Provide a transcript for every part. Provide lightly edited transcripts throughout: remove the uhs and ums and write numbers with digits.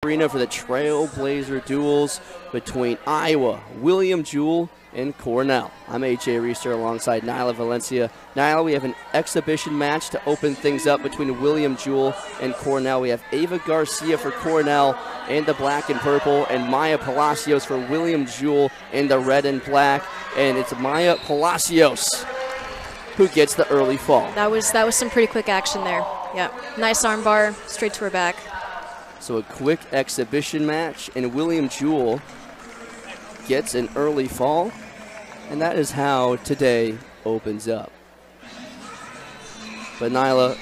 arena for the Trailblazer duels between Iowa, William Jewell, and Cornell. I'm A.J. Reister alongside Nyla Valencia. Nyla, we have an exhibition match to open things up between William Jewell and Cornell. We have Ava Garcia for Cornell in the black and purple, and Maya Palacios for William Jewell in the red and black. And it's Maya Palacios who gets the early fall. That was some pretty quick action there. Yeah, nice arm bar, straight to her back. So a quick exhibition match, and William Jewell gets an early fall, and that is how today opens up. But Nyla,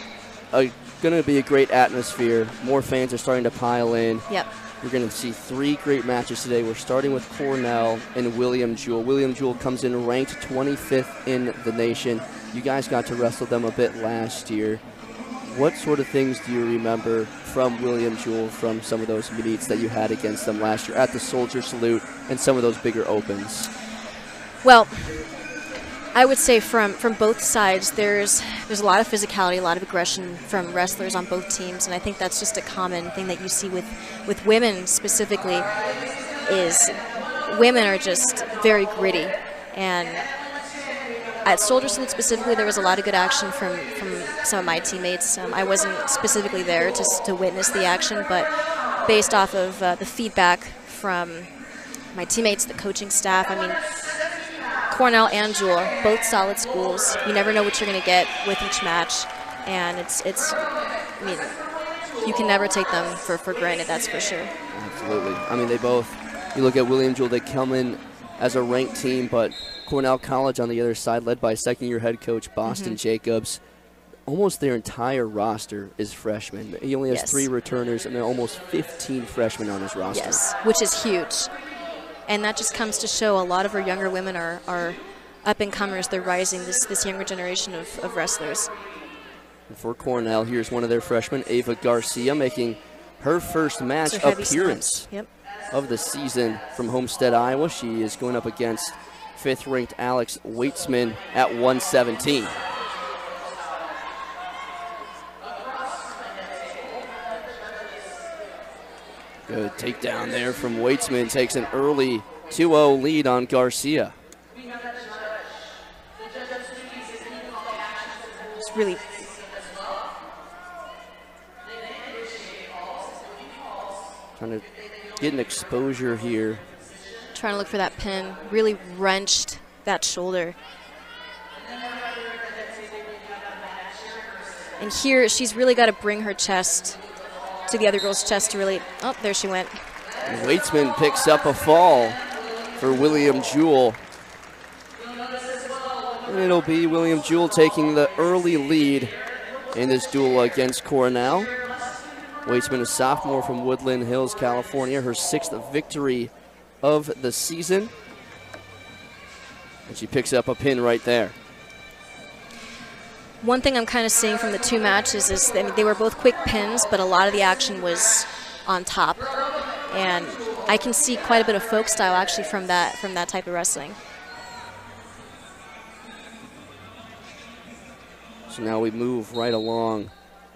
going to be a great atmosphere. More fans are starting to pile in. Yep. You're going to see 3 great matches today. We're starting with Cornell and William Jewell. William Jewell comes in ranked 25th in the nation. You guys got to wrestle them a bit last year. What sort of things do you remember from William Jewell from some of those meets that you had against them last year at the Soldier Salute and some of those bigger opens? Well, I would say from both sides, there's a lot of physicality, a lot of aggression from wrestlers on both teams, and I think that's just a common thing that you see with women specifically, is women are just very gritty. And at Soldier Salute specifically, there was a lot of good action from some of my teammates. I wasn't specifically there to witness the action, but based off of the feedback from my teammates, the coaching staff, I mean, Cornell and Jewell, both solid schools. You never know what you're going to get with each match, and I mean, you can never take them for granted, that's for sure. Absolutely. I mean, they both, you look at William Jewell, they come in as a ranked team, but Cornell College on the other side, led by second-year head coach Boston Jacobs, almost their entire roster is freshmen. He only has 3 returners, and there are almost 15 freshmen on his roster. Yes, which is huge. And that just comes to show a lot of our younger women are up-and-comers. They're rising, this younger generation of wrestlers. And for Cornell, here's one of their freshmen, Ava Garcia, making her first match appearance of the season from Homestead, Iowa. She is going up against 5th-ranked Alex Weitzman at 117. Good takedown there from Weitzman. Takes an early 2-0 lead on Garcia. It's really trying to get an exposure here. Trying to look for that pin. Really wrenched that shoulder. And here she's really got to bring her chest to the other girl's chest to really, oh, there she went. And Weitzman picks up a fall for William Jewell. And it'll be William Jewell taking the early lead in this duel against Cornell. Weitzman, a sophomore from Woodland Hills, California, her 6th victory of the season. And she picks up a pin right there. One thing I'm kind of seeing from the 2 matches is that, I mean, they were both quick pins, but a lot of the action was on top. And I can see quite a bit of folk style actually from that type of wrestling. So now we move right along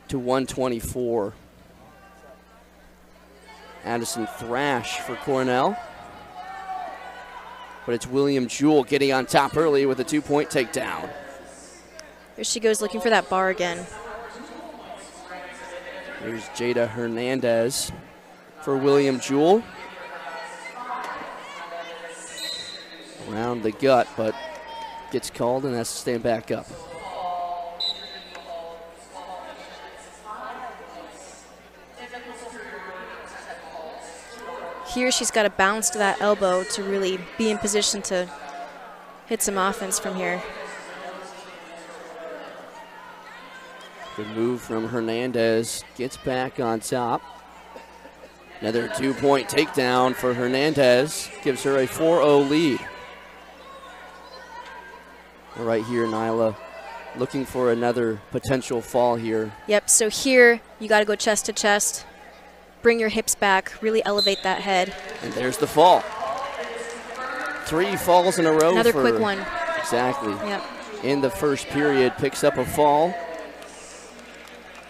to 124. Addison Thrash for Cornell. But it's William Jewell getting on top early with a 2-point takedown. There she goes, looking for that bar again. Here's Jada Hernandez for William Jewell. Around the gut, but gets called and has to stand back up. Here she's got to bounce to that elbow to really be in position to hit some offense from here. Good move from Hernandez. Gets back on top. Another 2-point takedown for Hernandez. Gives her a 4-0 lead. Right here, Nyla, looking for another potential fall here. Yep, so here you got to go chest to chest. Bring your hips back, really elevate that head. And there's the fall. 3 falls in a row. Another quick one. Exactly. Yep. In the first period, picks up a fall.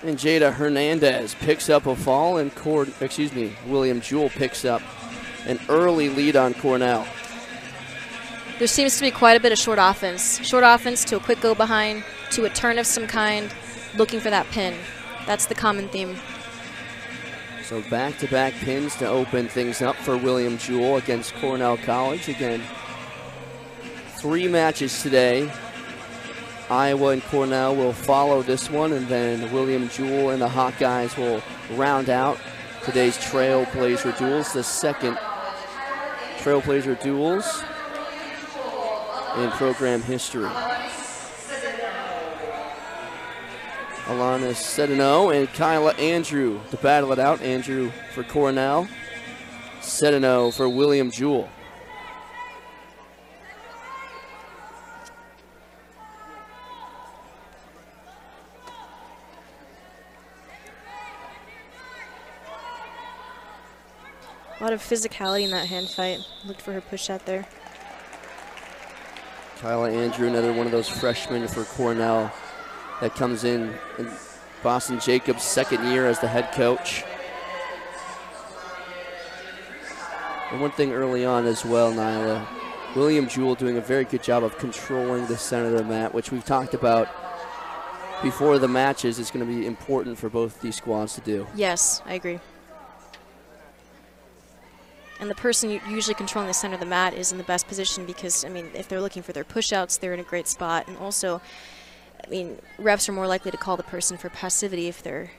And Jada Hernandez picks up a fall, and William Jewell picks up an early lead on Cornell. There seems to be quite a bit of short offense. Short offense to a quick go behind, to a turn of some kind, looking for that pin. That's the common theme. So back-to-back pins to open things up for William Jewell against Cornell College. Again, 3 matches today. Iowa and Cornell will follow this one, and then William Jewell and the Hawkeyes will round out today's Trailblazer duels, the second Trailblazer duels in program history. Alana Sedano and Kyla Andrew to battle it out. Andrew for Cornell, Sedano for William Jewell. A lot of physicality in that hand fight. Looked for her push out there. Kyla Andrew, another one of those freshmen for Cornell that comes in Boston Jacobs' second year as the head coach. And one thing early on as well, Nyla, William Jewell doing a very good job of controlling the center of the mat, which we've talked about before the matches is going to be important for both these squads to do. Yes, I agree. And the person usually controlling the center of the mat is in the best position because, I mean, if they're looking for their push-outs, they're in a great spot. And also, I mean, refs are more likely to call the person for passivity if they're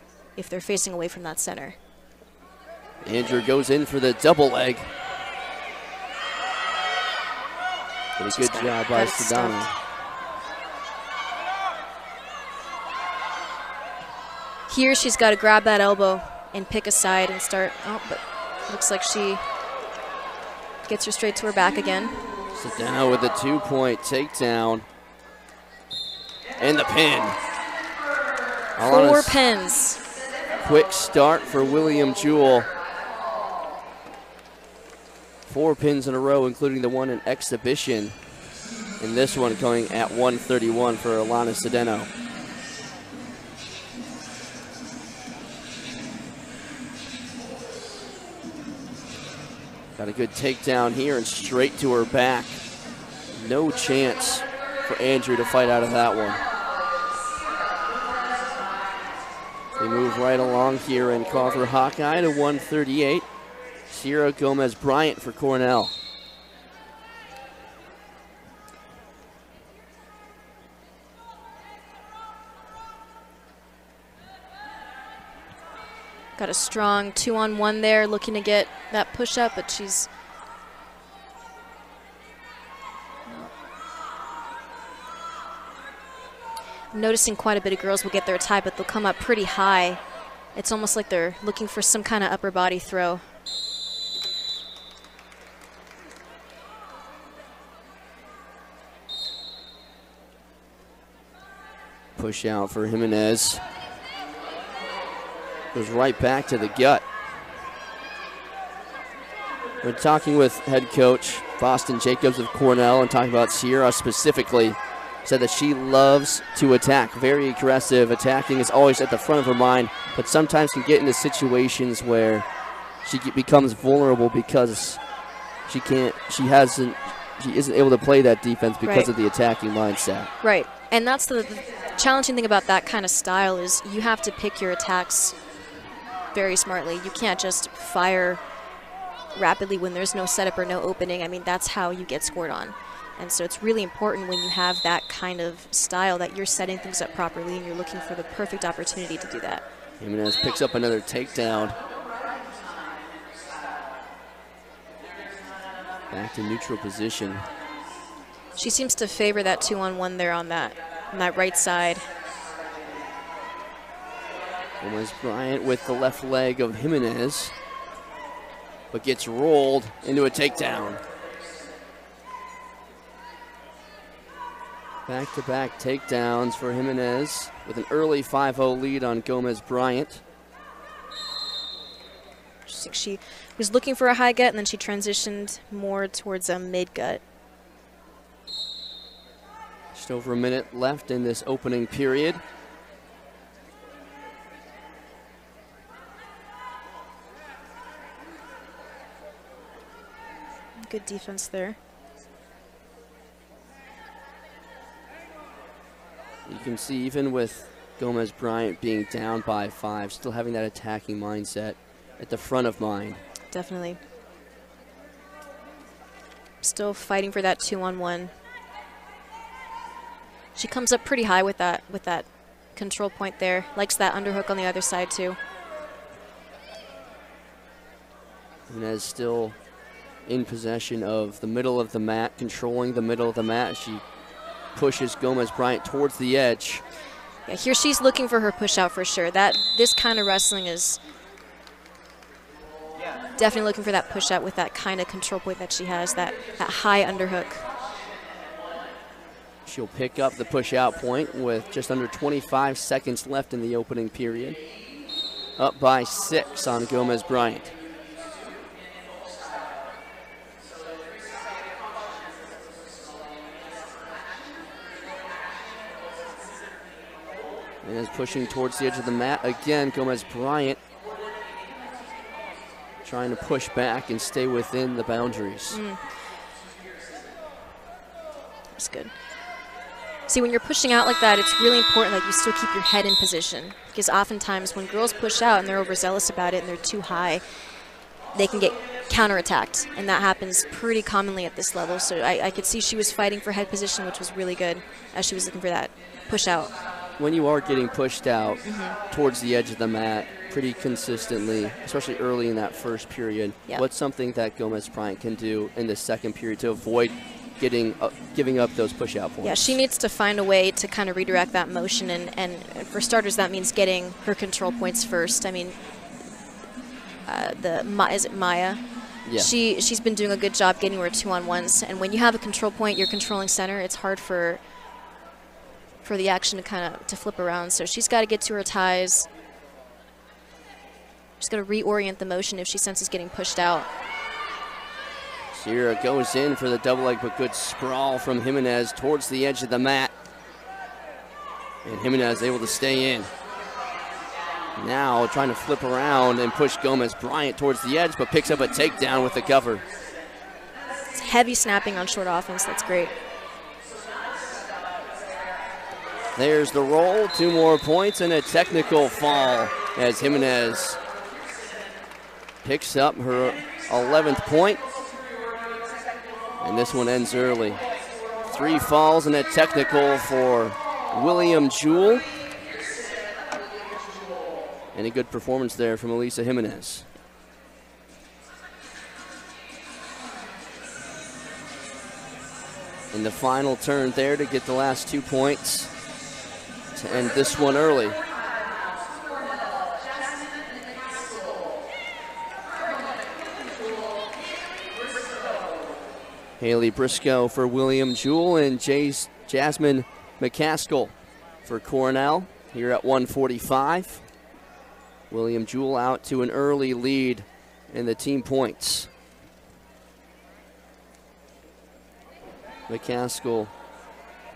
facing away from that center. Andrew goes in for the double leg. Did a good job by Sedano. Here she's got to grab that elbow and pick a side and start. Oh, but looks like she gets her straight to her back again. Sedano with a 2-point takedown. And the pin. 4 pins. Quick start for William Jewell. 4 pins in a row, including the one in exhibition. And this one going at 131 for Alana Sedano. Got a good takedown here and straight to her back. No chance for Andrew to fight out of that one. They move right along here and call for Hawkeye to 138. Sierra Gomez-Bryant for Cornell. Got a strong 2-on-1 there, looking to get that push up, but she's I'm noticing quite a bit of girls will get their tie, but they'll come up pretty high. It's almost like they're looking for some kind of upper body throw. Push out for Jimenez. Goes right back to the gut. We're talking with head coach Boston Jacobs of Cornell and talking about Sierra specifically. Said that she loves to attack, very aggressive. Attacking is always at the front of her mind, but sometimes can get into situations where she becomes vulnerable because she isn't able to play that defense because of the attacking mindset. Right, and that's the challenging thing about that kind of style is you have to pick your attacks very smartly. You can't just fire rapidly when there's no setup or no opening. I mean, that's how you get scored on. And so it's really important when you have that kind of style that you're setting things up properly and you're looking for the perfect opportunity to do that. Jimenez picks up another takedown. Back to neutral position. She seems to favor that 2-on-1 there on that right side. Gomez-Bryant with the left leg of Jimenez, but gets rolled into a takedown. Back-to-back takedowns for Jimenez with an early 5-0 lead on Gomez-Bryant. She was looking for a high gut, and then she transitioned more towards a mid gut. Just over a minute left in this opening period. Good defense there. You can see even with Gomez Bryant being down by 5, still having that attacking mindset at the front of mind. Definitely. Still fighting for that 2-on-1. She comes up pretty high with that control point there. Likes that underhook on the other side too. Jimenez still in possession of the middle of the mat, controlling the middle of the mat. She pushes Gomez Bryant towards the edge. Yeah, here she's looking for her push out for sure. This kind of wrestling is definitely looking for that push out with that kind of control point that she has, that high underhook. She'll pick up the push out point with just under 25 seconds left in the opening period. Up by 6 on Gomez Bryant. And is pushing towards the edge of the mat. Again, Gomez Bryant trying to push back and stay within the boundaries. That's good. See, when you're pushing out like that, it's really important that you still keep your head in position, because oftentimes when girls push out and they're overzealous about it and they're too high, they can get counterattacked, and that happens pretty commonly at this level. So I could see she was fighting for head position, which was really good as she was looking for that push out. When you are getting pushed out towards the edge of the mat pretty consistently, especially early in that first period, what's something that Gomez Bryant can do in the second period to avoid giving up those push-out points? Yeah, she needs to find a way to kind of redirect that motion, and for starters, that means getting her control points first. I mean, is it Maya? Yeah. She's been doing a good job getting her 2-on-1s, and when you have a control point, you're controlling center, it's hard for the action to kind of flip around. So she's got to get to her ties. She's got to reorient the motion if she senses getting pushed out. Sierra goes in for the double leg, but good sprawl from Jimenez towards the edge of the mat. And Jimenez able to stay in. Now trying to flip around and push Gomez Bryant towards the edge, but picks up a takedown with the cover. It's heavy snapping on short offense. That's great. There's the roll. 2 more points and a technical fall as Jimenez picks up her 11th point. And this one ends early. 3 falls and a technical for William Jewell. And a good performance there from Elisa Jimenez. In the final turn there to get the last 2 points to end this one early. Haley Briscoe for William Jewell and Jasmine McCaskill for Cornell here at 1:45. William Jewell out to an early lead in the team points. McCaskill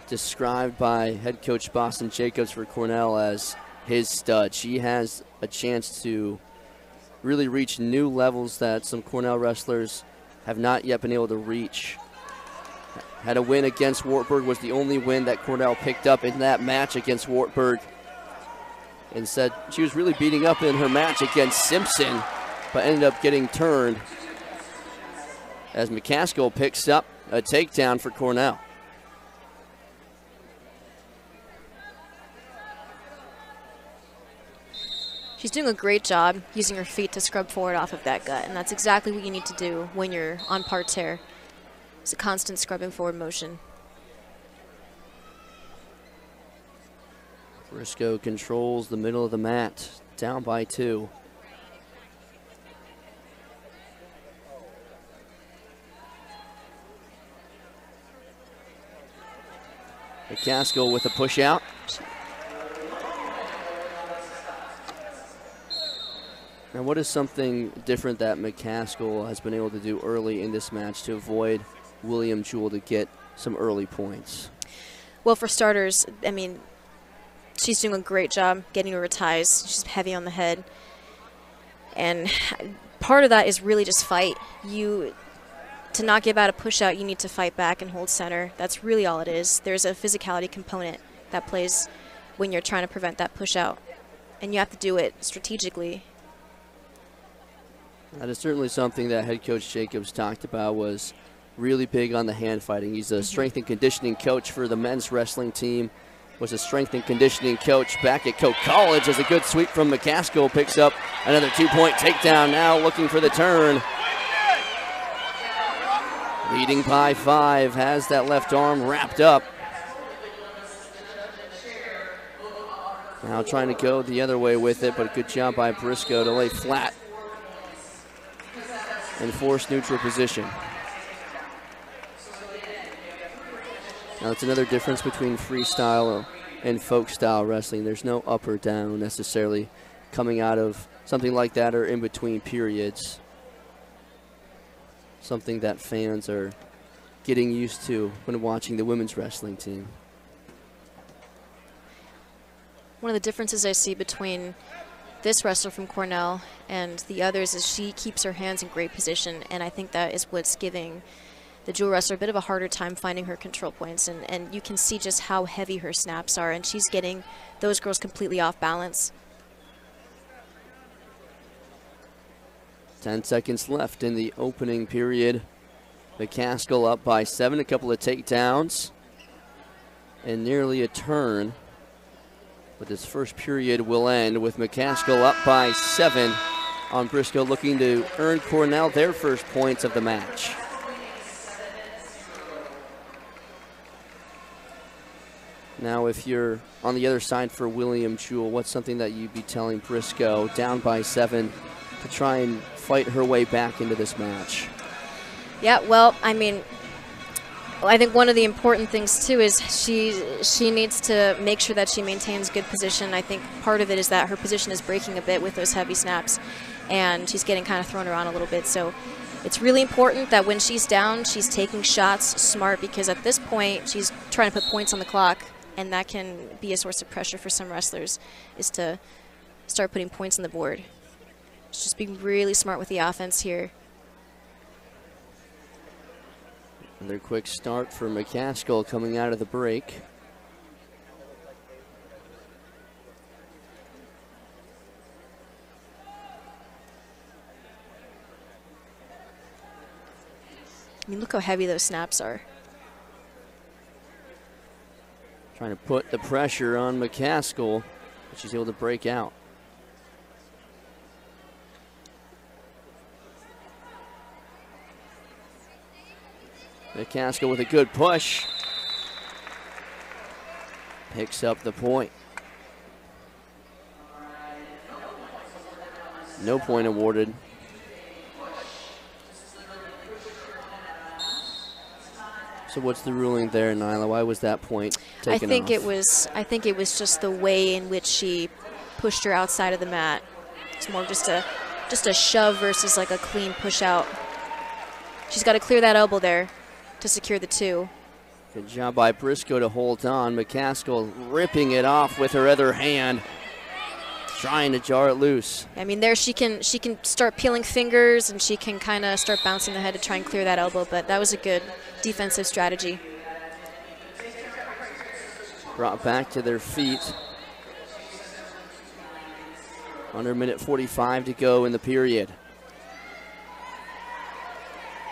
described by head coach Boston Jacobs for Cornell as his stud. She has a chance to really reach new levels that some Cornell wrestlers have not yet been able to reach. Had a win against Wartburg, was the only win that Cornell picked up in that match against Wartburg. And said she was really beating up in her match against Simpson, but ended up getting turned as McCaskill picks up a takedown for Cornell. She's doing a great job using her feet to scrub forward off of that gut, and that's exactly what you need to do when you're on parterre. It's a constant scrubbing forward motion. Briscoe controls the middle of the mat, down by 2. McCaskill with a push out. Now, what is something different that McCaskill has been able to do early in this match to avoid William Jewell to get some early points? Well, for starters, I mean, she's doing a great job getting her ties. She's heavy on the head. And part of that is really just fight. To to not give out a push out, you need to fight back and hold center. That's really all it is. There's a physicality component that plays when you're trying to prevent that push out. And you have to do it strategically. That is certainly something that head coach Jacobs talked about, was really big on the hand fighting. He's a strength and conditioning coach for the men's wrestling team, was a strength and conditioning coach back at Coke College. As a good sweep from McCaskill picks up another 2-point takedown, now looking for the turn. Leading by 5, has that left arm wrapped up. Now trying to go the other way with it, but good job by Briscoe to lay flat and force neutral position. Now it's another difference between freestyle and folk style wrestling. There's no up or down necessarily coming out of something like that or in between periods. Something that fans are getting used to when watching the women's wrestling team. One of the differences I see between this wrestler from Cornell and the others is she keeps her hands in great position, and I think that is what's giving the Jewell wrestler a bit of a harder time finding her control points, and you can see just how heavy her snaps are, and she's getting those girls completely off balance. 10 seconds left in the opening period. McCaskill up by 7, a couple of takedowns, and nearly a turn. But this first period will end with McCaskill up by 7 on Briscoe, looking to earn Cornell their first points of the match. Now, if you're on the other side for William Jewell, what's something that you'd be telling Briscoe, down by 7, to try and fight her way back into this match? Yeah, well, I mean, I think one of the important things too is she needs to make sure that she maintains good position. I think part of it is that her position is breaking a bit with those heavy snaps, and she's getting kind of thrown around a little bit. So it's really important that when she's down, she's taking shots smart, because at this point she's trying to put points on the clock, and that can be a source of pressure for some wrestlers, is to start putting points on the board. It's just being really smart with the offense here. Another quick start for McCaskill coming out of the break. I mean, look how heavy those snaps are. Trying to put the pressure on McCaskill, but she's able to break out. McCaskill with a good push. Picks up the point. No point awarded. So what's the ruling there, Nyla? Why was that point taken off? I think it was just the way in which she pushed her outside of the mat. It's more just a shove versus like a clean push out. She's got to clear that elbow there to secure the 2. Good job by Briscoe to hold on. McCaskill ripping it off with her other hand, trying to jar it loose. I mean, there she can start peeling fingers, and she can kind of start bouncing the head to try and clear that elbow, but that was a good defensive strategy. Brought back to their feet. Under a minute 45 to go in the period.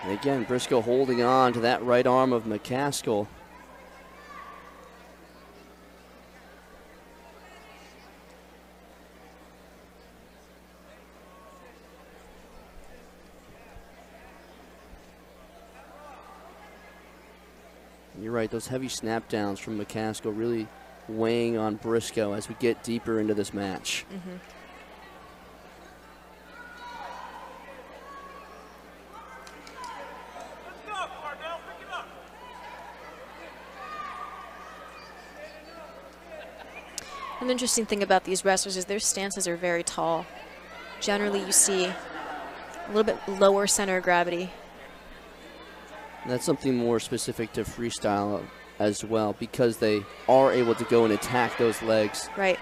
And again, Briscoe holding on to that right arm of McCaskill. You're right, those heavy snap downs from McCaskill really weighing on Briscoe as we get deeper into this match. Mm-hmm. An interesting thing about these wrestlers is their stances are very tall. Generally, you see a little bit lower center of gravity. That's something more specific to freestyle as well, because they are able to go and attack those legs. Right.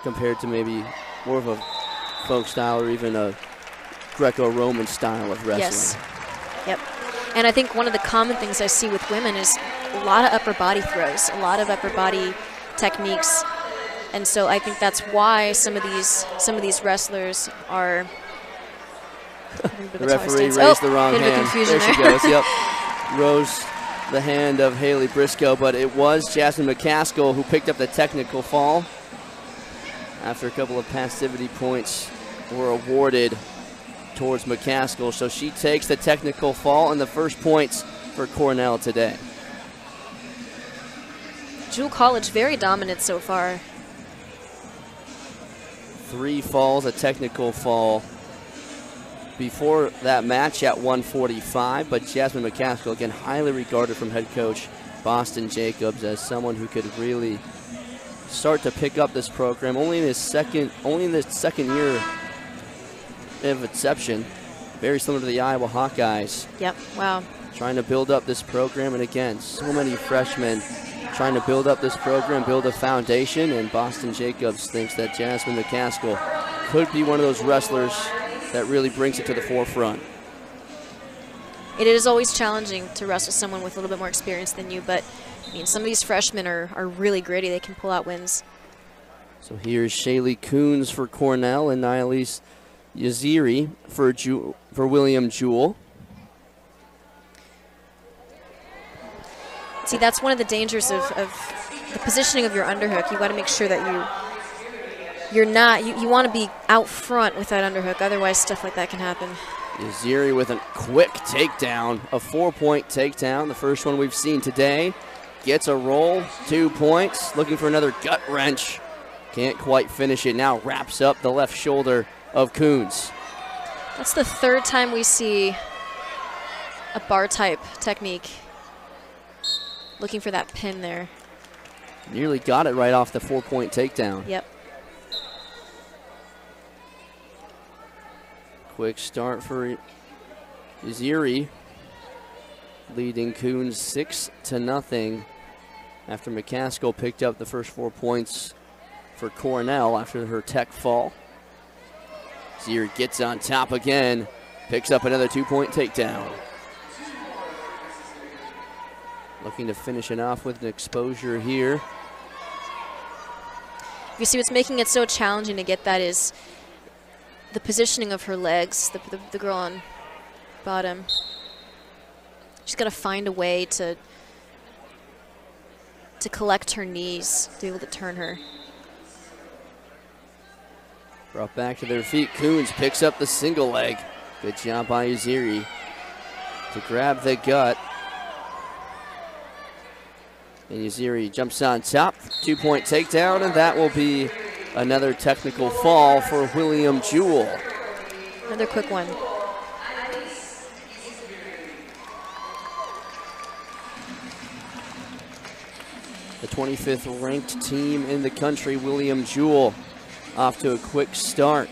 Compared to maybe more of a folk style or even a Greco-Roman style of wrestling. Yes. Yep. And I think one of the common things I see with women is a lot of upper body throws, a lot of upper body techniques. And so I think that's why some of these wrestlers are. The referee raised the wrong hand. There she goes. Yep. Rose the hand of Haley Briscoe, but it was Jasmine McCaskill who picked up the technical fall after a couple of passivity points were awarded towards McCaskill. So she takes the technical fall and the first points for Cornell today. Jewell College very dominant so far. 3 falls, a technical fall before that match at 145, but Jasmine McCaskill, again, highly regarded from head coach Boston Jacobs as someone who could really start to pick up this program. Only in the second year of inception, very similar to the Iowa Hawkeyes. Yep, wow. Trying to build up this program, and again, so many freshmen trying to build up this program, build a foundation, and Boston Jacobs thinks that Jasmine McCaskill could be one of those wrestlers that really brings it to the forefront. It is always challenging to wrestle someone with a little bit more experience than you, but I mean, some of these freshmen are really gritty. They can pull out wins. So here's Shaylee Coons for Cornell and Nialise Yaziri for William Jewell. See, that's one of the dangers of the positioning of your underhook. You got to make sure that you want to be out front with that underhook. Otherwise, stuff like that can happen. Yaziri with a quick takedown, a 4-point takedown, the first one we've seen today. Gets a roll, 2 points, looking for another gut wrench. Can't quite finish it. Now wraps up the left shoulder of Coons. That's the 3rd time we see a bar type technique. Looking for that pin there. Nearly got it right off the 4-point takedown. Yep. Quick start for Yaziri, leading Coons 6-0 after McCaskill picked up the first 4 points for Cornell after her tech fall. Yaziri gets on top again, picks up another 2-point takedown. Looking to finish it off with an exposure here. You see what's making it so challenging to get that is the positioning of her legs, the girl on bottom. She's got to find a way to collect her knees to be able to turn her. Brought back to their feet. Coons picks up the single leg. Good job by Yaziri to grab the gut. And Yaziri jumps on top. 2-point takedown, and that will be another technical fall for William Jewell. Another quick one. The 25th ranked team in the country, William Jewell, off to a quick start.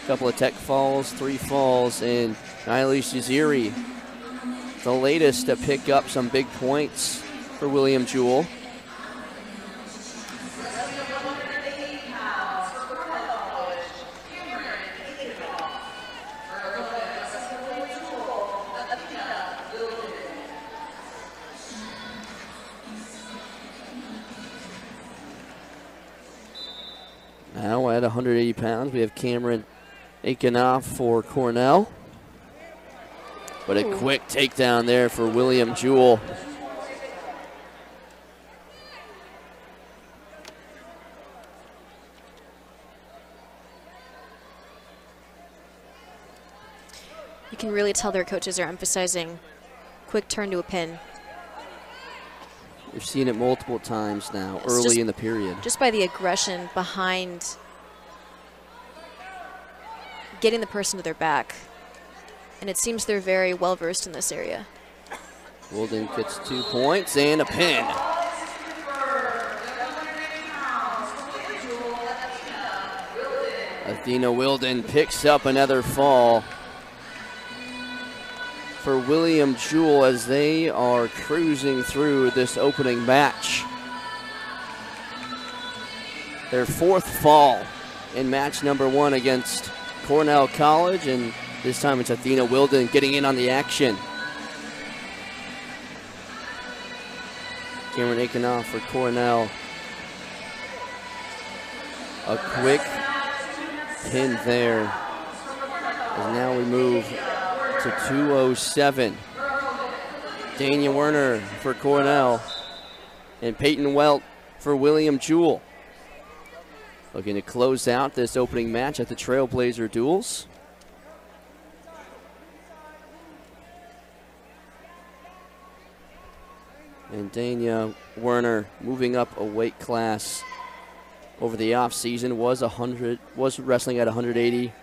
A couple of tech falls, 3 falls, and Nialise Yaziri, the latest to pick up some big points for William Jewell. Now at 180 pounds, we have Cameron Aikenoff for Cornell. But a quick takedown there for William Jewell. You can really tell their coaches are emphasizing quick turn to a pin. We've seen it multiple times now, early in the period. Just by the aggression behind getting the person to their back. And it seems they're very well versed in this area. Wilden gets 2 points and a pin. Athena Wilden picks up another fall for William Jewell as they are cruising through this opening match. Their 4th fall in match number 1 against Cornell College, and this time it's Athena Wilden getting in on the action. Cameron Aikenoff for Cornell. A quick pin there. And now we move to 207. Dania Werner for Cornell. And Peyton Welt for William Jewell. Looking to close out this opening match at the Trailblazer Duels. And Dania Werner moving up a weight class over the offseason, was wrestling at 180,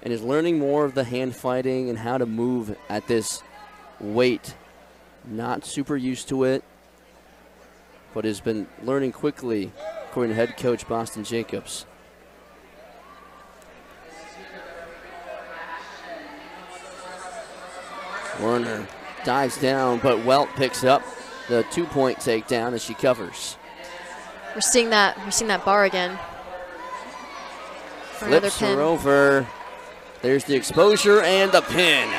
and is learning more of the hand fighting and how to move at this weight. Not super used to it, but has been learning quickly, according to head coach Boston Jacobs. Werner dives down, but Welt picks up the 2-point takedown as she covers. We're seeing that bar again. For Flips her over. There's the exposure and the pin.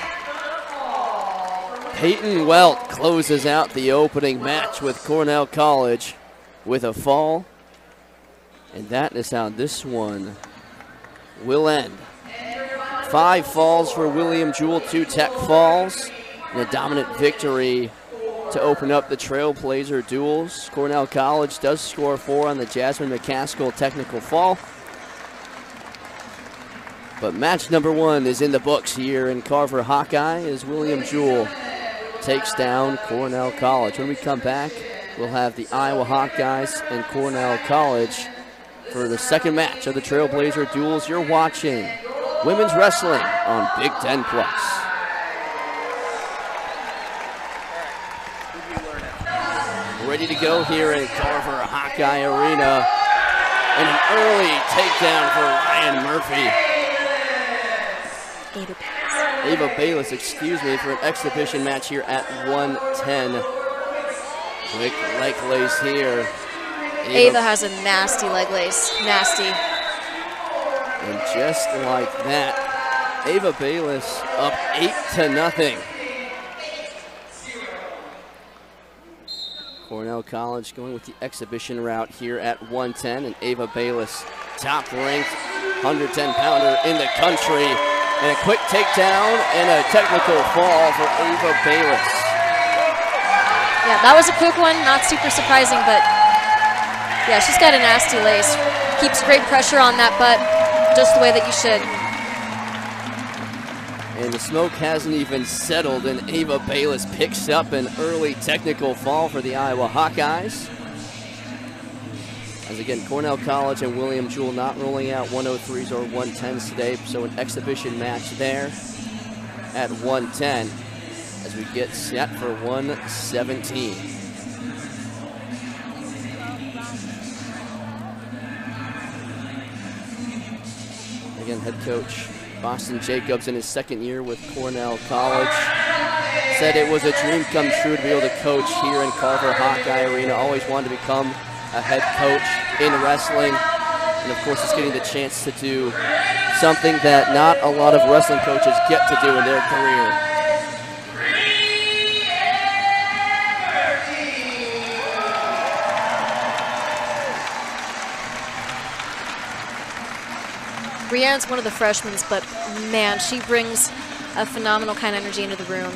Peyton Welt closes out the opening match with Cornell College with a fall. And that is how this one will end. 5 falls for William Jewell, 2 tech falls, and a dominant victory to open up the Trailblazer Duels. Cornell College does score 4 on the Jasmine McCaskill technical fall. But match number 1 is in the books here in Carver Hawkeye as William Jewell takes down Cornell College. When we come back, we'll have the Iowa Hawkeyes and Cornell College for the second match of the Trailblazer Duels. You're watching women's wrestling on Big Ten Plus. Ready to go here in Carver Hawkeye Arena. And an early takedown for Ryan Murphy. Ava Bayless, excuse me, for an exhibition match here at 110. Quick leg lace here. Ava has a nasty leg lace, nasty. And just like that, Ava Bayless up 8-0. Cornell College going with the exhibition route here at 110, and Ava Bayless, top-ranked 110-pounder in the country. And a quick takedown and a technical fall for Ava Bayless. Yeah, that was a quick one, not super surprising, but yeah, she's got a nasty lace. Keeps great pressure on that butt, just the way that you should. And the smoke hasn't even settled, and Ava Bayless picks up an early technical fall for the Iowa Hawkeyes. As again, Cornell College and William Jewell not rolling out 103s or 110s today, so an exhibition match there at 110 as we get set for 117. Again, head coach Boston Jacobs in his second year with Cornell College said it was a dream come true to be able to coach here in Carver Hawkeye Arena. Always wanted to become a head coach in wrestling, and of course, it's getting the chance to do something that not a lot of wrestling coaches get to do in their career. Brienne's one of the freshmen, but man, she brings a phenomenal kind of energy into the room.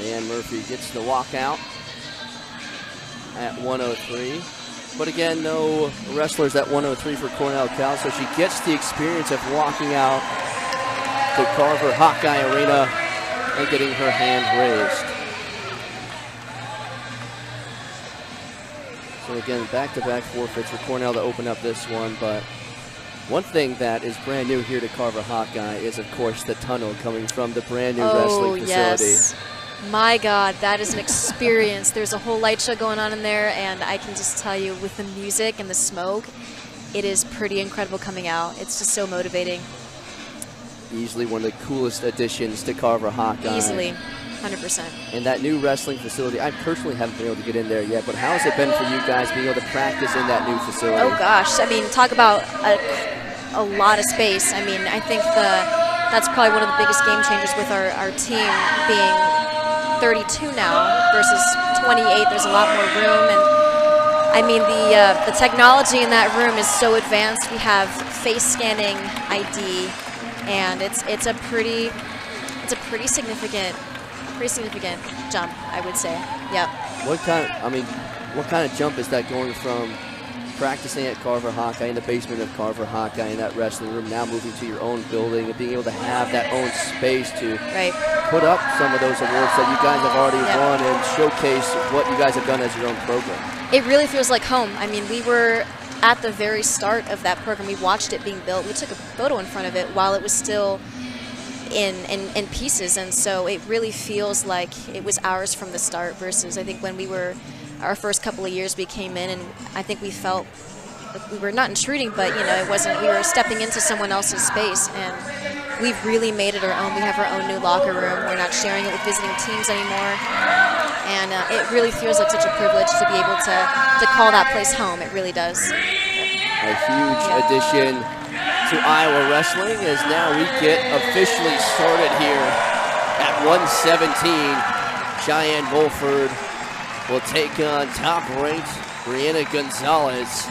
Ryan Murphy gets the walkout at 103. But again, no wrestlers at 103 for Cornell Cal, so she gets the experience of walking out to Carver Hawkeye Arena and getting her hand raised. So again, back-to-back forfeits for Cornell to open up this one, but one thing that is brand new here to Carver Hawkeye is, of course, the tunnel coming from the brand new wrestling facility. Yes. My God, that is an experience. There's a whole light show going on in there, and I can just tell you, with the music and the smoke, it is pretty incredible coming out. It's just so motivating. Easily one of the coolest additions to Carver Hawkeye. Easily, 100%. And that new wrestling facility, I personally haven't been able to get in there yet, but how has it been for you guys being able to practice in that new facility? Oh gosh, I mean, talk about a lot of space. I mean, I think that's probably one of the biggest game changers with our team being 32 now versus 28. There's a lot more room, and I mean the technology in that room is so advanced. We have face scanning ID, and it's a pretty significant jump, I would say. Yep. What kind of jump is that, going from practicing at Carver Hawkeye in the basement of Carver Hawkeye in that wrestling room, now moving to your own building and being able to have that own space to put up some of those awards that you guys have already won and showcase what you guys have done as your own program? It really feels like home. I mean, we were at the very start of that program. We watched it being built. We took a photo in front of it while it was still in pieces, and so it really feels like it was ours from the start versus I think when we were our first couple of years we came in, and I think we felt like we were not intruding, but you know, it wasn't, we were stepping into someone else's space, and we've really made it our own. We have our own new locker room. We're not sharing it with visiting teams anymore, and it really feels like such a privilege to be able to call that place home. It really does. A huge addition to Iowa wrestling as now we get officially started here at 117. Cheyenne Mulford will take on top-ranked Brianna Gonzalez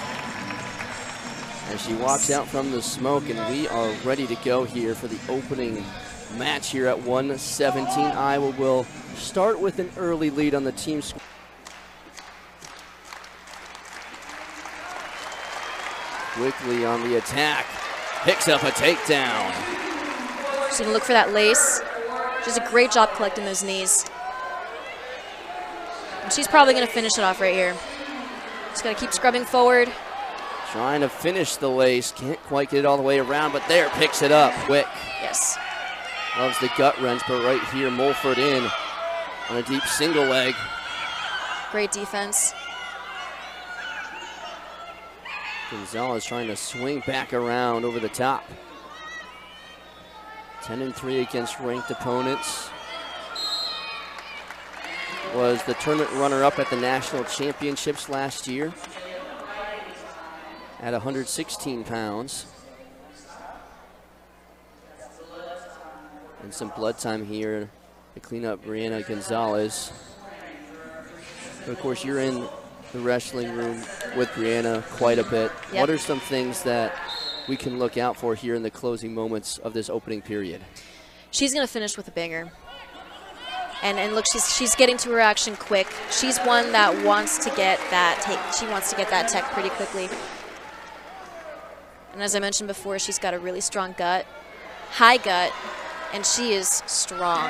as she walks out from the smoke, and we are ready to go here for the opening match here at 117. Iowa will start with an early lead on the team score. Quickly on the attack, picks up a takedown. She's gonna look for that lace. She does a great job collecting those knees. And she's probably gonna finish it off right here. Just gotta keep scrubbing forward. Trying to finish the lace, can't quite get it all the way around, but there, picks it up quick. Yes. Loves the gut wrench, but right here, Mulford in on a deep single leg. Great defense. Gonzalez trying to swing back around over the top. 10-3 against ranked opponents. Was the tournament runner-up at the national championships last year at 116 pounds. And some blood time here to clean up Brianna Gonzalez. But of course, you're in the wrestling room with Brianna quite a bit. Yep. What are some things that we can look out for here in the closing moments of this opening period? She's gonna finish with a banger. And look, she's getting to her action quick. She's one that wants to get that take. She wants to get that tech pretty quickly. And as I mentioned before, she's got a really strong gut, high gut, and she is strong.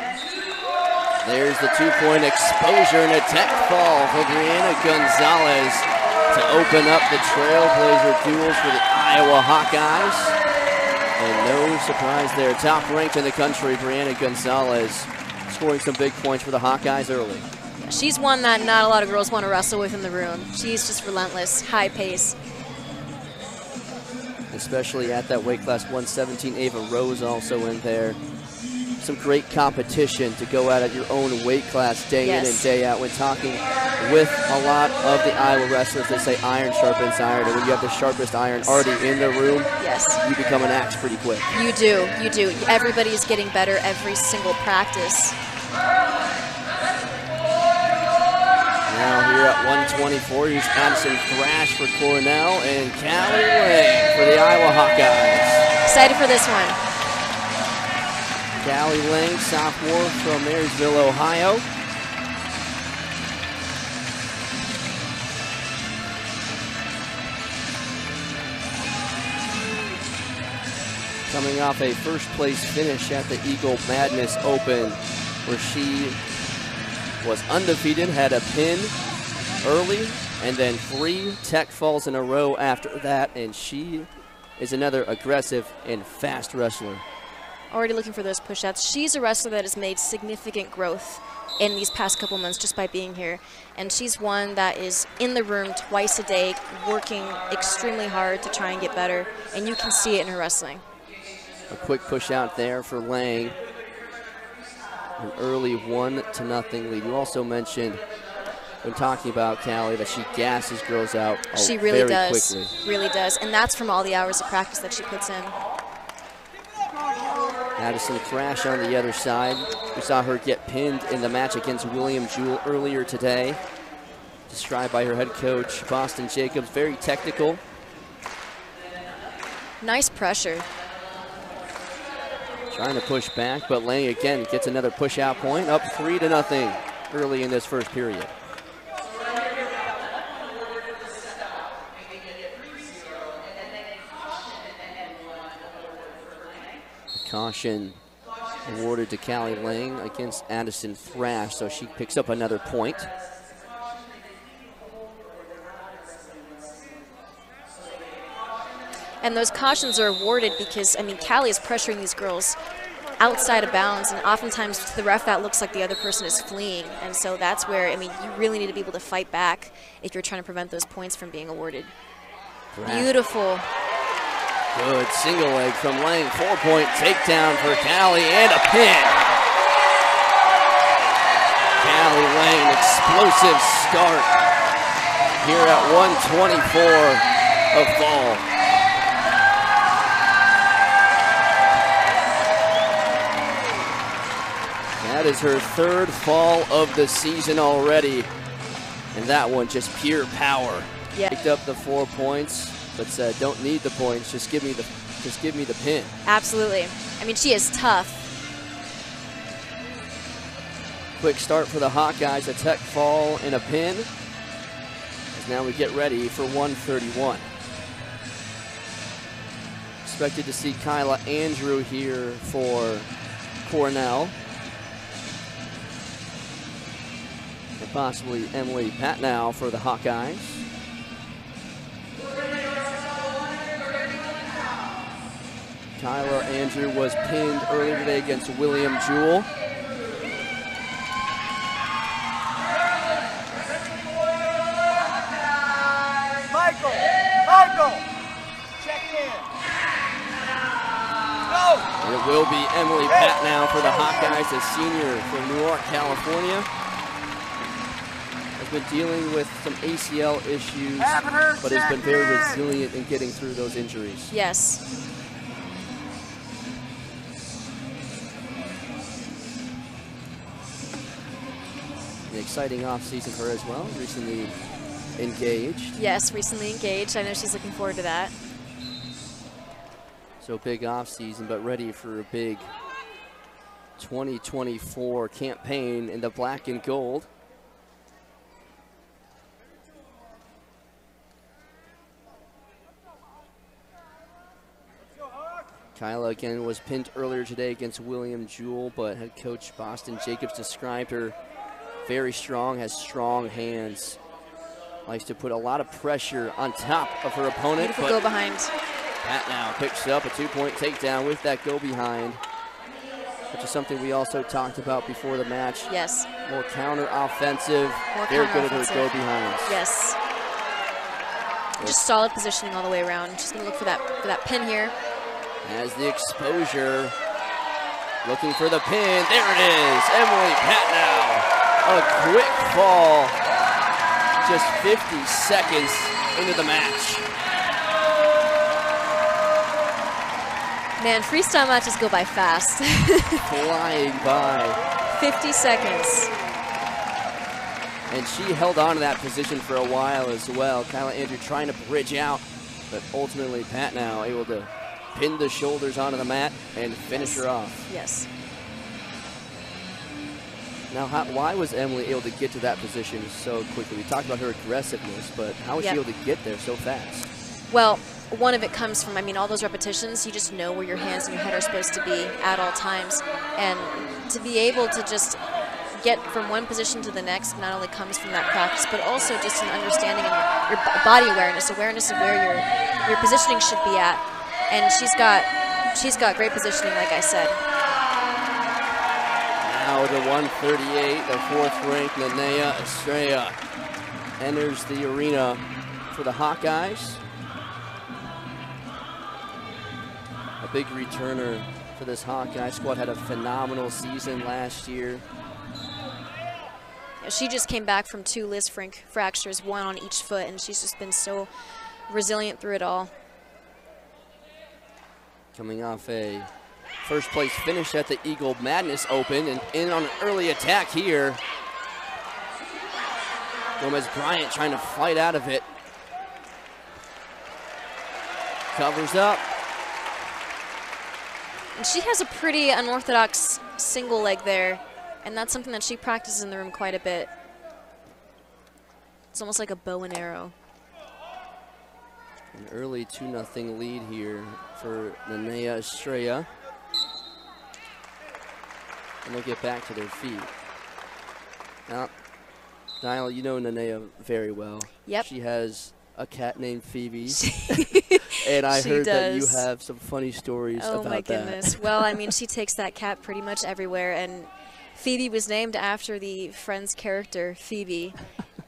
There's the two-point exposure and a tech fall for Brianna Gonzalez to open up the Trailblazer duels for the Iowa Hawkeyes. And no surprise there, top ranked in the country, Brianna Gonzalez scoring some big points for the Hawkeyes early. Yeah, she's one that not a lot of girls want to wrestle with in the room. She's just relentless, high pace. Especially at that weight class 117, Ava Rose also in there. Some great competition to go at your own weight class day in and day out. When talking with a lot of the Iowa wrestlers, they say iron sharpens iron, and when you have the sharpest iron already in the room, you become an axe pretty quick. You do, you do. Everybody's getting better every single practice. Now here at 124, here's Addison Thrash for Cornell and Callie Lang for the Iowa Hawkeyes. Excited for this one. Callie Lang, sophomore from Marysville, Ohio. Coming off a first place finish at the Eagle Madness Open, where she was undefeated, had a pin early, and then 3 tech falls in a row after that, and she is another aggressive and fast wrestler. Already looking for those push-outs. She's a wrestler that has made significant growth in these past couple months just by being here. And she's one that is in the room twice a day, working extremely hard to try and get better. And you can see it in her wrestling. A quick push out there for Lang. An early 1-0 lead. You also mentioned when talking about Callie that she gasses girls out she really very does. quickly. Really does. And that's from all the hours of practice that she puts in. Addison Thrash on the other side. We saw her get pinned in the match against William Jewell earlier today. Described by her head coach, Boston Jacobs, very technical. Nice pressure. Trying to push back, but Lang again gets another push-out point, up 3-0 early in this first period. Caution awarded to Callie Lang against Addison Thrash, so she picks up another point. And those cautions are awarded because, I mean, Callie is pressuring these girls outside of bounds, and oftentimes to the ref that looks like the other person is fleeing. And so that's where, I mean, you really need to be able to fight back if you're trying to prevent those points from being awarded. Thrash. Beautiful. Good single leg from Lang. 4-point takedown for Callie and a pin. Callie Lang, explosive start here at 124 of fall. That is her third fall of the season already. And that one just pure power. Yeah. Picked up the 4 points, but said, don't need the points, just give me the pin. Absolutely. I mean, she is tough. Quick start for the Hawkeyes, a tech fall and a pin. As now we get ready for 131. Expected to see Kyla Andrew here for Cornell. And possibly Emily Patnow for the Hawkeyes. Kyla Andrew was pinned earlier today against William Jewell. Michael, check in. Go. And it will be Emily Patnow for the Hawkeyes, a senior from Newark, California. Has been dealing with some ACL issues, but has been very resilient in getting through those injuries. Yes. An exciting offseason for her as well, recently engaged. Yes, recently engaged. I know she's looking forward to that. So big offseason, but ready for a big 2024 campaign in the black and gold. Kyla again was pinned earlier today against William Jewell, but head coach Boston Jacobs described her very strong, has strong hands. Likes to put a lot of pressure on top of her opponent. Beautiful go behind. Patnow picks up a 2-point takedown with that go behind, which is something we also talked about before the match. Yes. More counter offensive. Very good at her go behinds. Yes. Just solid positioning all the way around. Just gonna look for that pin here. Has the exposure. Looking for the pin. There it is. Emily Patnow. A quick fall. Just 50 seconds into the match. Man, freestyle matches go by fast. Flying by. 50 seconds. And she held on to that position for a while as well. Kyla Andrew trying to bridge out, but ultimately Patnow able to pin the shoulders onto the mat and finish her off. Yes. Now, why was Emily able to get to that position so quickly? We talked about her aggressiveness, but how was she able to get there so fast? Well, one of it comes from, I mean, all those repetitions, you just know where your hands and your head are supposed to be at all times. And to be able to just get from one position to the next not only comes from that practice, but also just an understanding of your body awareness of where your positioning should be at. And she's got great positioning, like I said. Now to 138, the fourth-ranked Linnea Estrella enters the arena for the Hawkeyes. A big returner for this Hawkeye squad. Had a phenomenal season last year. She just came back from 2 Lisfranc fractures, 1 on each foot, and she's just been so resilient through it all. Coming off a first place finish at the Eagle Madness Open, and in on an early attack here. Gomez Bryant trying to fight out of it. Covers up. And she has a pretty unorthodox single leg there, and that's something that she practices in the room quite a bit. It's almost like a bow and arrow. An early 2-0 lead here for Nenea Estrella. And they'll get back to their feet. Now, Niall, you know Nenea very well. Yep. She has a cat named Phoebe. And I heard that you have some funny stories about that. Oh my goodness. Well, I mean, she takes that cat pretty much everywhere, and Phoebe was named after the Friends character, Phoebe.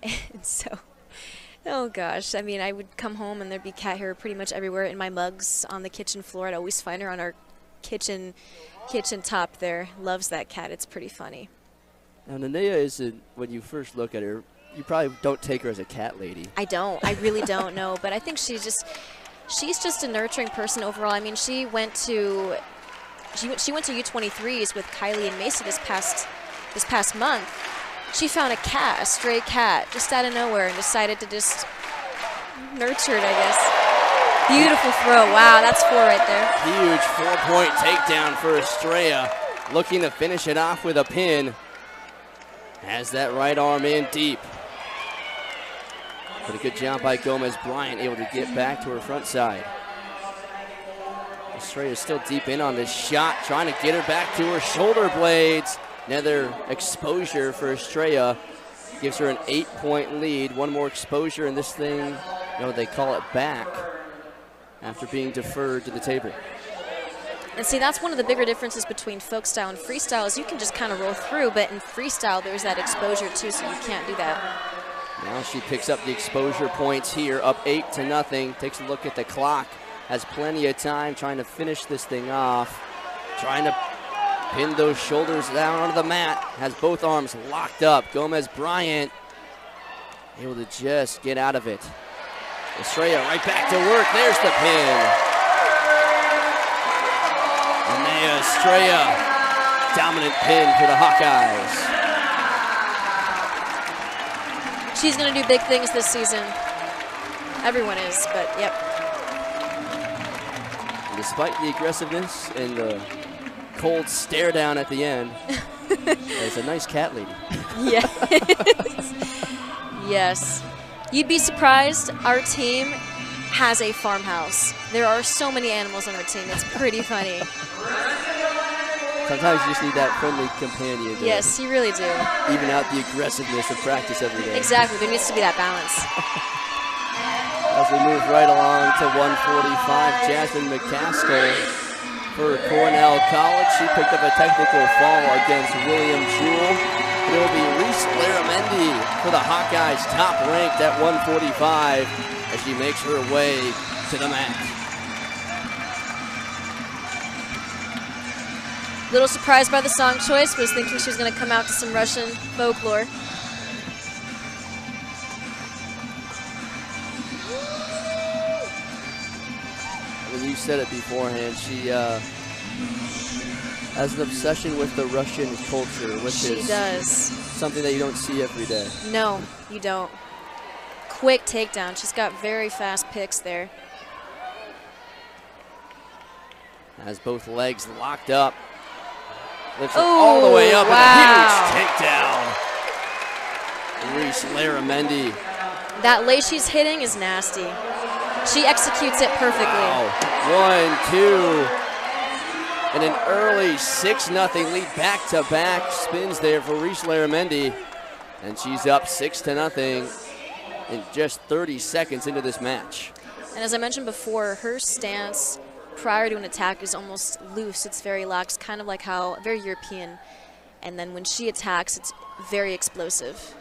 And so, oh gosh, I mean, I would come home and there'd be cat hair pretty much everywhere in my mugs on the kitchen floor. I'd always find her on our kitchen top there. Loves that cat. It's pretty funny. Now, Nenea isn't, when you first look at her, you probably don't take her as a cat lady. I don't. I really don't know. But I think she's just a nurturing person overall. I mean, she went to U23s with Kylie and Macy this past month. She found a cat, a stray cat, just out of nowhere, and decided to just nurture it, I guess. Beautiful throw. Wow, that's 4 right there. Huge 4-point takedown for Estrella. Looking to finish it off with a pin. Has that right arm in deep. But a good job by Gomez Bryant, able to get back to her front side. Estrella still deep in on this shot, trying to get her back to her shoulder blades. Another exposure for Estrella. Gives her an 8-point lead. One more exposure, and this thing, they call it back after being deferred to the table. And see, that's one of the bigger differences between folk style and freestyle is you can just kind of roll through, but in freestyle, there's that exposure too, so you can't do that. Now she picks up the exposure points here, up 8-0. Takes a look at the clock. Has plenty of time, trying to finish this thing off. Trying to pin those shoulders down onto the mat. Has both arms locked up. Gomez Bryant able to just get out of it. Estrella right back to work. There's the pin. Nenea Estrella, dominant pin for the Hawkeyes. She's going to do big things this season. Everyone is, but yep. And despite the aggressiveness and the cold stare down at the end, it's a nice cat lady. Yes. Yes. You'd be surprised, our team has a farmhouse. There are so many animals on our team. It's pretty funny. Sometimes you just need that friendly companion. Yes, you really do. Even out the aggressiveness of practice every day. Exactly. There needs to be that balance. As we move right along to 145, Jasmine McCaskill for Cornell College. She picked up a technical fall against William Jewell. It will be Reese Laramendi for the Hawkeyes, top ranked at 145 as she makes her way to the mat. Little surprised by the song choice, was thinking she was going to come out to some Russian folklore. When you said it beforehand, she has an obsession with the Russian culture, which is something that you don't see every day. No, you don't. Quick takedown. She's got very fast picks there. Has both legs locked up. Lifts it all the way up with a huge takedown. Reese Laramendi. That lay she's hitting is nasty. She executes it perfectly. Wow. 1, 2. And an early 6-0 lead back-to-back spins there for Reese Laramendi. And she's up 6-0 in just 30 seconds into this match. And as I mentioned before, her stance prior to an attack is almost loose. It's very lax, kind of like how, very European. And then when she attacks, it's very explosive.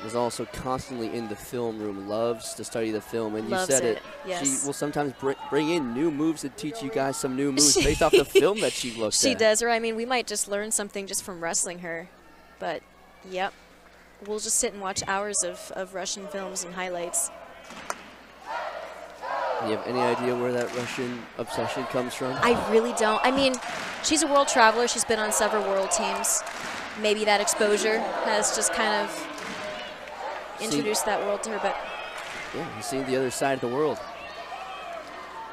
Is also constantly in the film room, loves to study the film, and you Loves said it. Yes. She will sometimes bring in new moves and teach you guys some new moves based off the film that she looked at. She does, or I mean, we might just learn something just from wrestling her. But, yep, we'll just sit and watch hours of Russian films and highlights. You have any idea where that Russian obsession comes from? I really don't. I mean, she's a world traveler. She's been on several world teams. Maybe that exposure has just kind of introduced that world to her. But yeah, you've seen the other side of the world.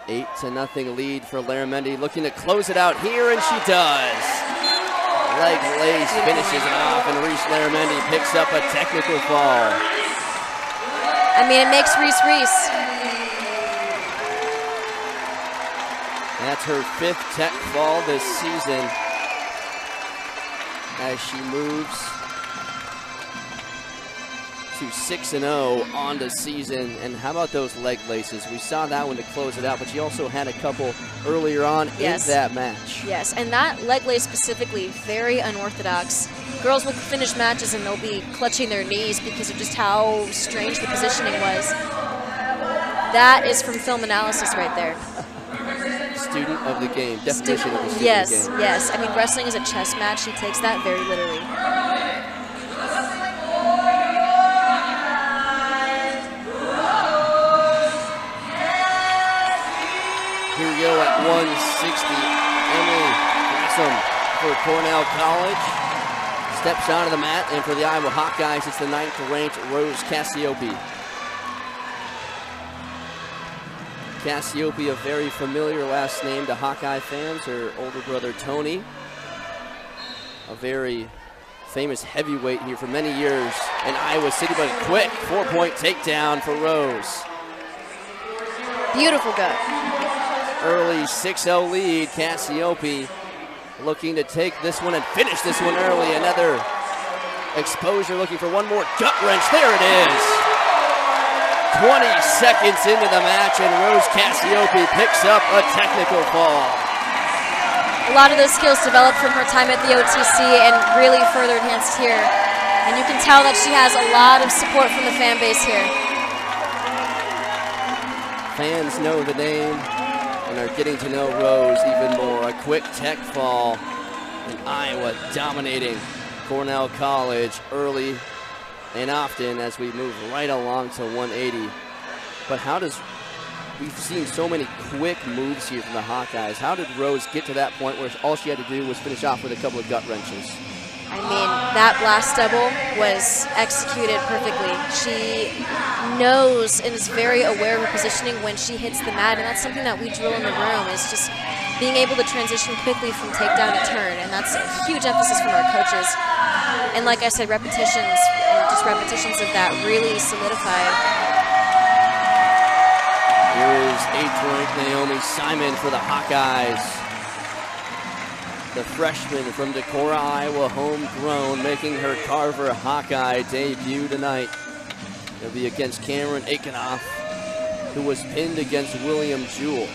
8-0 lead for Larramendi, looking to close it out here, and she does. Leg lace finishes it off, and Reese Larramendi picks up a technical fall. I mean, it makes Reese Reese. That's her 5th tech fall this season as she moves to 6-0 on the season. And how about those leg laces? We saw that one to close it out, but she also had a couple earlier on in that match. Yes, and that leg lace specifically, very unorthodox. Girls will finish matches and they'll be clutching their knees because of just how strange the positioning was. That is from film analysis right there. Student of the game, definition of the student of the game. Yes, yes. I mean, wrestling is a chess match. She takes that very literally. Here we go at 160. Emily Grissom for Cornell College steps onto the mat, and for the Iowa Hawkeyes, it's the 9th-ranked Rose Cassiope. Cassiope, a very familiar last name to Hawkeye fans. Her older brother Tony, a very famous heavyweight here for many years in Iowa City, but a quick 4-point takedown for Rose. Beautiful gut. Early 6-0 lead. Cassiope looking to take this one and finish this one early. Another exposure, looking for one more gut wrench. There it is. 20 seconds into the match, and Rose Cassiope picks up a technical fall. A lot of those skills developed from her time at the OTC and really further enhanced here. And you can tell that she has a lot of support from the fan base here. Fans know the name and are getting to know Rose even more. A quick tech fall, and Iowa dominating Cornell College early and often as we move right along to 180. But we've seen so many quick moves here from the Hawkeyes. How did Rose get to that point where all she had to do was finish off with a couple of gut wrenches? I mean, that blast double was executed perfectly. She knows and is very aware of her positioning when she hits the mat, and that's something that we drill in the room, is just being able to transition quickly from takedown to turn, and that's a huge emphasis from our coaches. And like I said, repetitions, and just repetitions of that really solidified. Here is 8th-ranked Naomi Simon for the Hawkeyes. The freshman from Decorah, Iowa, homegrown, making her Carver Hawkeye debut tonight. It'll be against Cameron Aikenoff, who was pinned against William Jewell.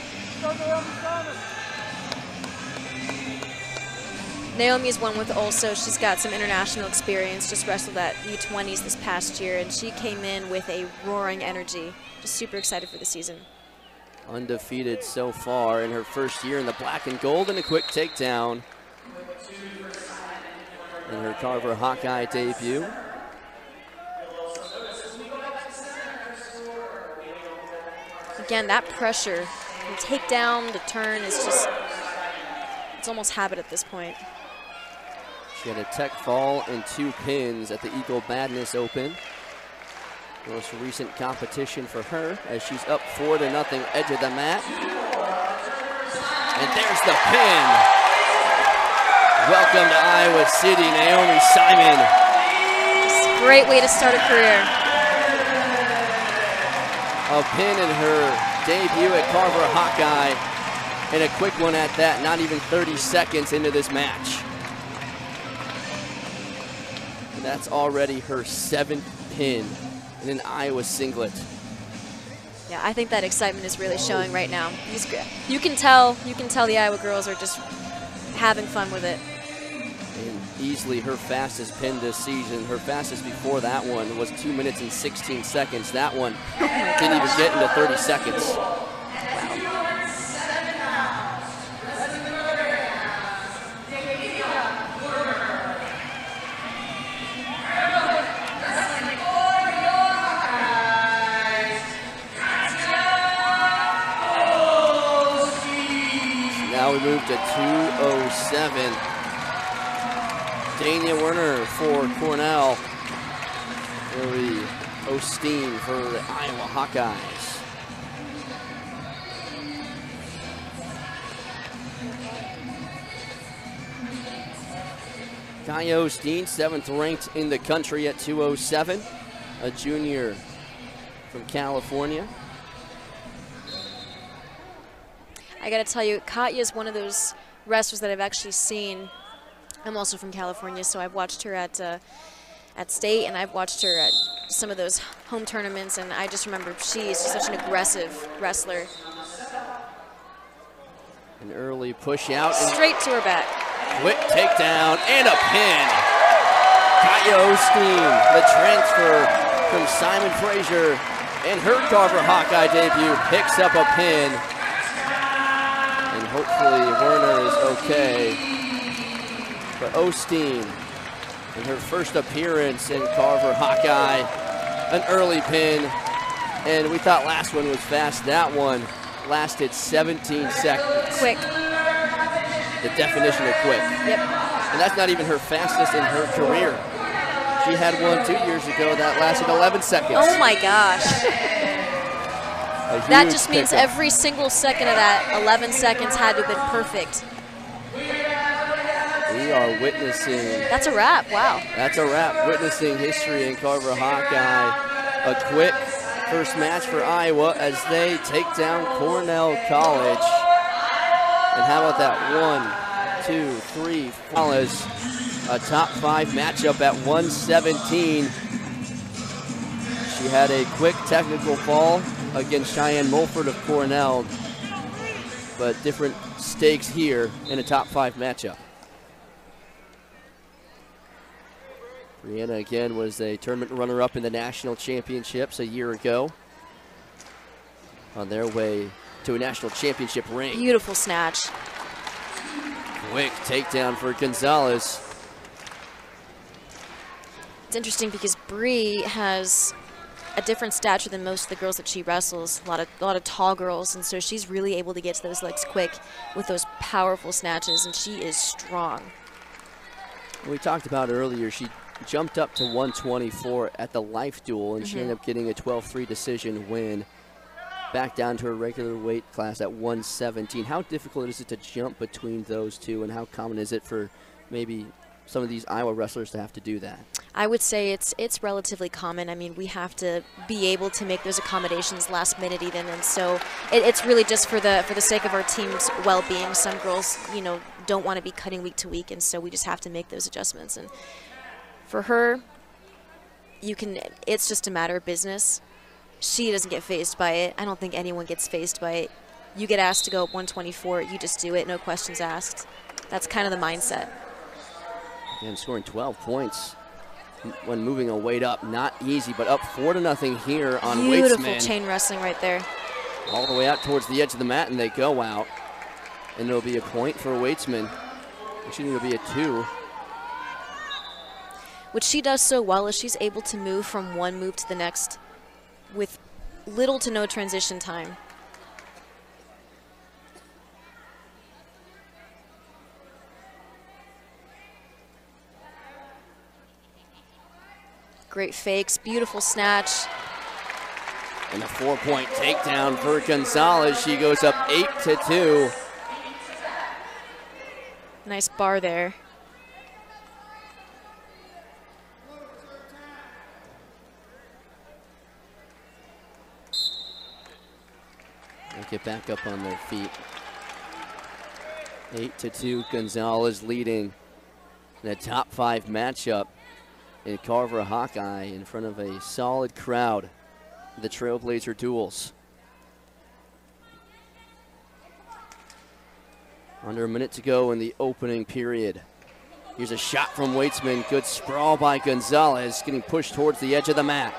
Naomi's one with also, she's got some international experience, just wrestled at U20s this past year, and she came in with a roaring energy. Just super excited for the season. Undefeated so far in her first year in the black and gold, and a quick takedown in her Carver Hawkeye debut. Again, that pressure from takedown to turn is just, it's almost habit at this point. She had a tech fall and 2 pins at the Eagle Madness Open. Most recent competition for her as she's up 4-0, edge of the mat. And there's the pin. Welcome to Iowa City, Naomi Simon. It's a great way to start a career. A pin in her debut at Carver Hawkeye, and a quick one at that, not even 30 seconds into this match. And that's already her 7th pin in an Iowa singlet. Yeah, I think that excitement is really showing right now. You can tell the Iowa girls are just having fun with it. And easily her fastest pin this season. Her fastest before that one was 2 minutes and 16 seconds. That one didn't even get into 30 seconds. Now we move to 2:07. Dania Werner for Cornell. Lily Osteen for the Iowa Hawkeyes. Kaya Osteen, 7th ranked in the country at 2:07. A junior from California. I gotta tell you, Katya is one of those wrestlers that I've actually seen. I'm also from California, so I've watched her at state, and I've watched her at some of those home tournaments, and I just remember she's such an aggressive wrestler. An early push out. Straight to her back. Quick takedown and a pin. Kaya Osteen, the transfer from Simon Fraser, and her Carver Hawkeye debut picks up a pin. And hopefully Werner is okay. But Osteen, in her first appearance in Carver Hawkeye, an early pin. And we thought last one was fast. That one lasted 17 seconds. Quick. The definition of quick. Yep. And that's not even her fastest in her career. She had one 2 years ago that lasted 11 seconds. Oh my gosh. That just means pickup. every single second of that 11 seconds had to have been perfect. We are witnessing. That's a wrap, wow. That's a wrap. Witnessing history in Carver Hawkeye. A quick first match for Iowa as they take down Cornell College. And how about that? 1, 2, 3, 4. A top 5 matchup at 117. She had a quick technical fall against Cheyenne Mulford of Cornell, but different stakes here in a top 5 matchup. Brianna again was a tournament runner-up in the national championships a year ago. On their way to a national championship ring. Beautiful snatch. Quick takedown for Gonzalez. It's interesting because Bree has a different stature than most of the girls that she wrestles. A lot of tall girls, and so she's really able to get to those legs quick with those powerful snatches, and she is strong. We talked about earlier, she jumped up to 124 at the Life Duel, and she ended up getting a 12-3 decision win. Back down to her regular weight class at 117. How difficult is it to jump between those two, and how common is it for maybe some of these Iowa wrestlers to have to do that? I would say it's relatively common. I mean, we have to be able to make those accommodations last minute even, and so it's really just for the sake of our team's well-being. Some girls, you know, don't want to be cutting week to week, and so we just have to make those adjustments. And for her, it's just a matter of business. She doesn't get fazed by it. I don't think anyone gets fazed by it. You get asked to go up 124, you just do it, no questions asked. That's kind of the mindset. Again, scoring 12 points when moving a weight up. Not easy, but up 4-0 here on Beautiful Weitzman. chain wrestling right there. All the way out towards the edge of the mat, and they go out. And it'll be a point for Weitzman. Actually, it'll be a 2. What she does so well is she's able to move from one move to the next with little to no transition time. Great fakes, beautiful snatch. And a 4-point takedown for Gonzalez. She goes up 8-2. Nice bar there. They'll get back up on their feet. 8-2, Gonzalez leading in a top 5 matchup in Carver Hawkeye in front of a solid crowd. The Trailblazer duels. Under a minute to go in the opening period. Here's a shot from Weitzman. Good sprawl by Gonzalez, getting pushed towards the edge of the mat.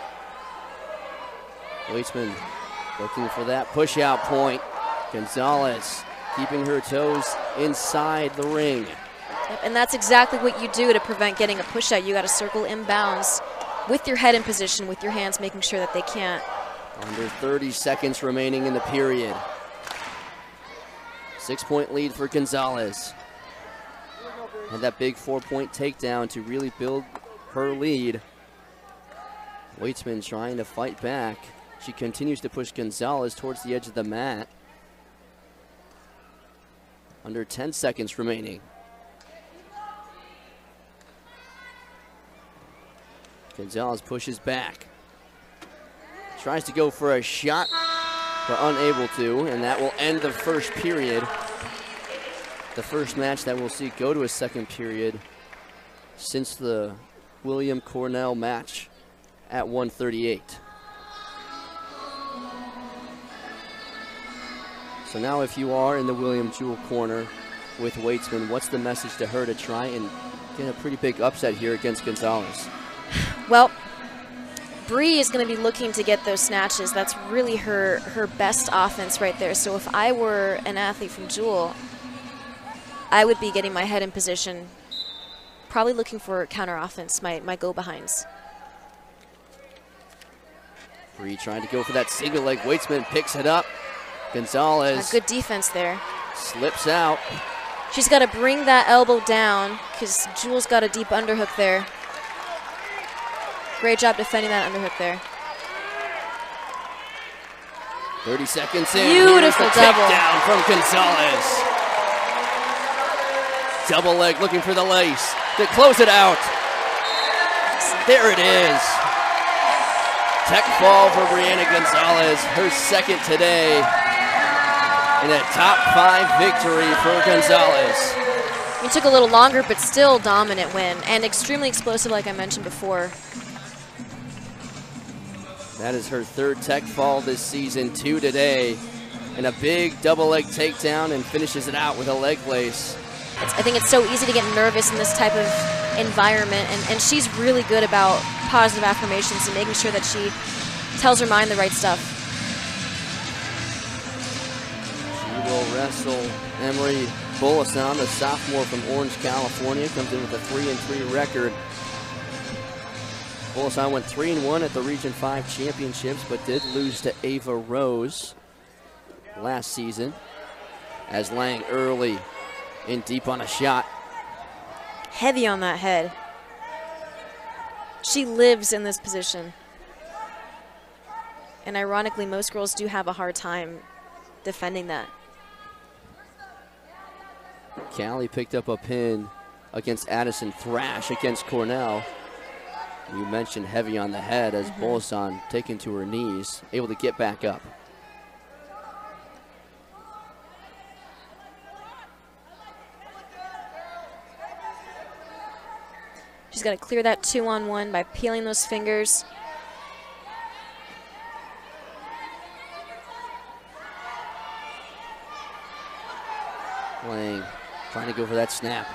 Weitzman looking for that push-out point. Gonzalez keeping her toes inside the ring. Yep, and that's exactly what you do to prevent getting a push-out. You got to circle inbounds with your head in position, with your hands making sure that they can't. Under 30 seconds remaining in the period. 6-point lead for Gonzalez. Had that big 4-point takedown to really build her lead. Weitzman trying to fight back. She continues to push Gonzalez towards the edge of the mat. Under 10 seconds remaining. Gonzalez pushes back. Tries to go for a shot, but unable to, and that will end the first period. The first match that we'll see go to a second period since the William Cornell match at 138. So now if you are in the William Jewell corner with Weitzman, what's the message to her to try and get a pretty big upset here against Gonzalez? Well, Bree is going to be looking to get those snatches. That's really her best offense right there. So if I were an athlete from Jewell, I would be getting my head in position, probably looking for counter offense, my go-behinds. Bree trying to go for that single leg. Weitzman picks it up. Gonzalez. Good defense there. Slips out. She's got to bring that elbow down because Jewell's got a deep underhook there. Great job defending that underhook there. 30 seconds in. Beautiful double. Takedown from Gonzalez. Double leg looking for the lace. To close it out. There it is. Tech fall for Brianna Gonzalez. Her second today. And a top 5 victory for Gonzalez. It took a little longer, but still dominant win. And extremely explosive, like I mentioned before. That is her third tech fall this season, 2 today. And a big double leg takedown and finishes it out with a leg lace. I think it's so easy to get nervous in this type of environment. And she's really good about positive affirmations and making sure that she tells her mind the right stuff. She will wrestle Emery Bolasan, the sophomore from Orange, California, comes in with a 3-3 record. Bolasan went 3-1 at the Region 5 championships, but did lose to Ava Rose last season as Lang early in deep on a shot. Heavy on that head. She lives in this position. And ironically, most girls do have a hard time defending that. Callie picked up a pin against Addison Thrash against Cornell. You mentioned heavy on the head as Bolasan taken to her knees, able to get back up. She's got to clear that 2-on-1 by peeling those fingers. Lang trying to go for that snap.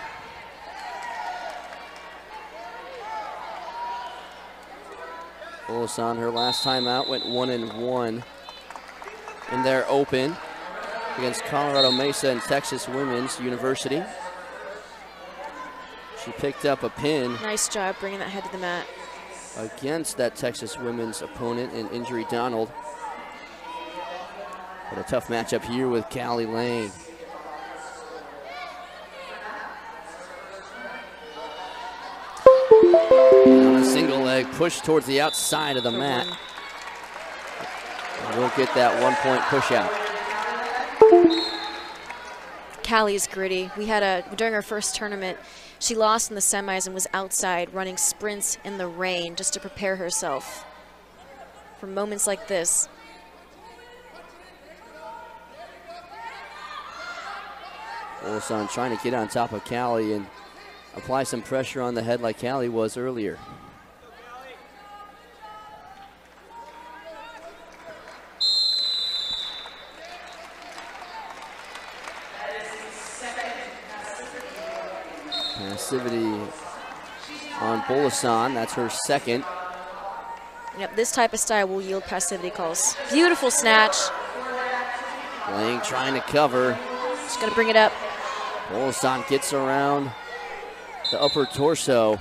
Bolasan, her last time out, went 1-1 in their open against Colorado Mesa and Texas Women's University. She picked up a pin. Nice job bringing that head to the mat. Against that Texas Women's opponent in Injury Donald. But a tough matchup here with Callie Lang. On a single leg, push towards the outside of the mat. And we'll get that 1-point push out. Callie's gritty. We had during her first tournament, she lost in the semis and was outside running sprints in the rain just to prepare herself for moments like this. Bolasan trying to get on top of Callie and apply some pressure on the head like Callie was earlier. Passivity on Bolasan, that's her second. Yep, this type of style will yield passivity calls. Beautiful snatch. Lang trying to cover. Just gotta bring it up. Bolasan gets around the upper torso.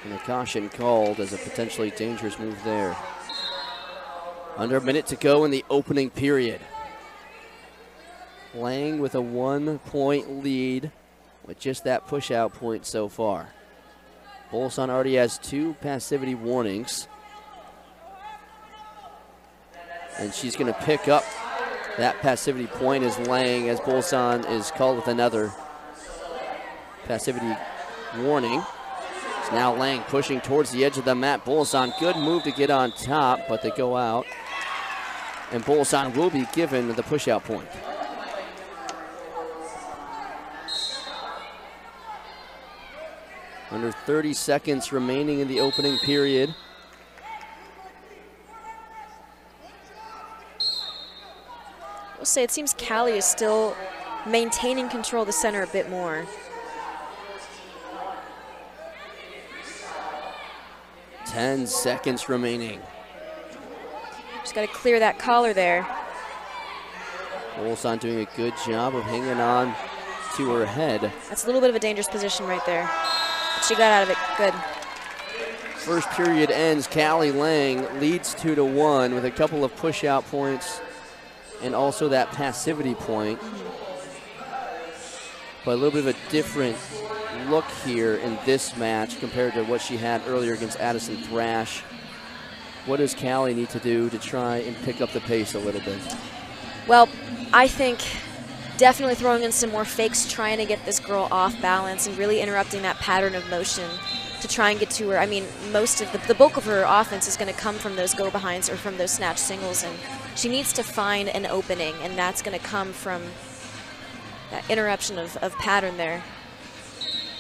And a caution called as a potentially dangerous move there. Under a minute to go in the opening period. Lang with a 1-point lead with just that push-out point so far. Bolson already has 2 passivity warnings. And she's going to pick up that passivity point as Bolson is called with another passivity warning. It's now Lang pushing towards the edge of the mat. Bolson, good move to get on top, but they go out. And Bolson will be given the push-out point. Under 30 seconds remaining in the opening period. I'll say it seems Callie is still maintaining control of the center a bit more. 10 seconds remaining. Just got to clear that collar there. Bolson doing a good job of hanging on to her head. That's a little bit of a dangerous position right there. But she got out of it good. First period ends. Callie Lang leads 2-1 with a couple of push-out points and also that passivity point. But a little bit of a different look here in this match compared to what she had earlier against Addison Thrash. What does Callie need to do to try and pick up the pace a little bit? Well, I think definitely throwing in some more fakes, trying to get this girl off balance and really interrupting that pattern of motion to try and get to her. I mean, most of the bulk of her offense is going to come from those go-behinds or from those snatch singles, and she needs to find an opening, and that's going to come from that interruption of pattern there.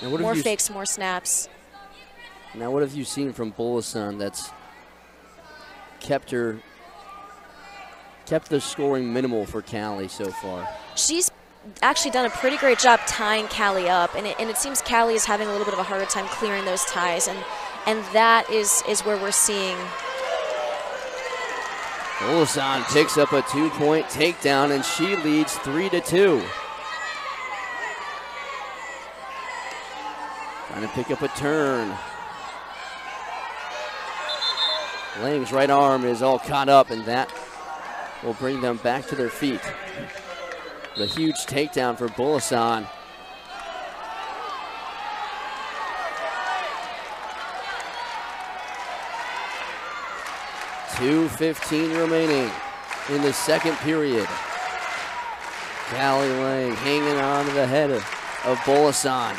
More fakes, more snaps. Now, what have you seen from Bolson that's kept the scoring minimal for Callie so far? She's actually done a pretty great job tying Callie up, and it seems Callie is having a little bit of a harder time clearing those ties, and that is where we're seeing. Bolson picks up a 2-point takedown, and she leads 3-2. Trying to pick up a turn. Lang's right arm is all caught up, and that will bring them back to their feet. The huge takedown for Bolson. .2:15 remaining in the second period. Callie Lang hanging on to the head of Bolson.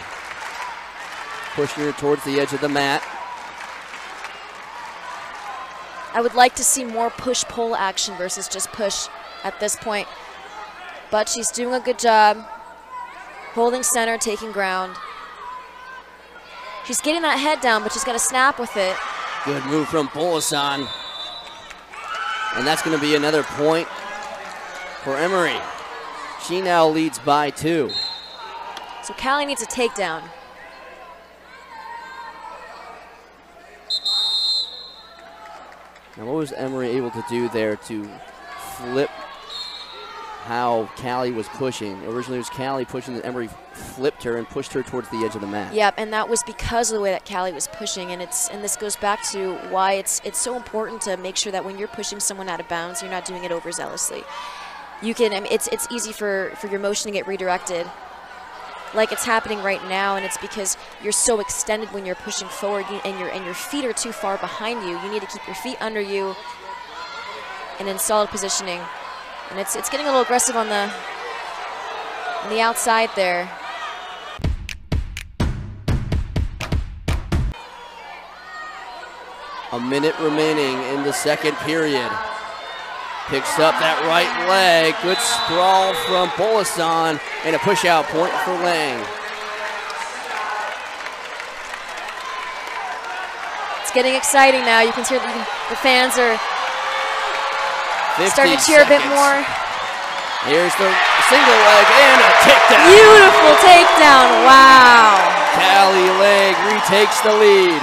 Pushing her towards the edge of the mat. I would like to see more push-pull action versus just push at this point. But she's doing a good job holding center, taking ground. She's getting that head down, but she's got to snap with it. Good move from Bolson. And that's going to be another point for Emery. She now leads by 2. So Callie needs a takedown. Now, what was Emery able to do there to flip how Callie was pushing? Originally, it was Callie pushing, and Emery flipped her and pushed her towards the edge of the mat. Yep, and that was because of the way that Callie was pushing, and this goes back to why it's so important to make sure that when you're pushing someone out of bounds, you're not doing it overzealously. You can, I mean, it's easy for your motion to get redirected, like it's happening right now, and it's because you're so extended when you're pushing forward, and your feet are too far behind you. You need to keep your feet under you and in solid positioning. And it's getting a little aggressive on the outside there. A minute remaining in the second period. Picks up that right leg. Good sprawl from Bolson and a push-out point for Lang. It's getting exciting now. You can hear the fans are 50 starting to cheer seconds. a bit more. Here's the single leg and a takedown. Beautiful takedown. Wow. Callie Lang retakes the lead.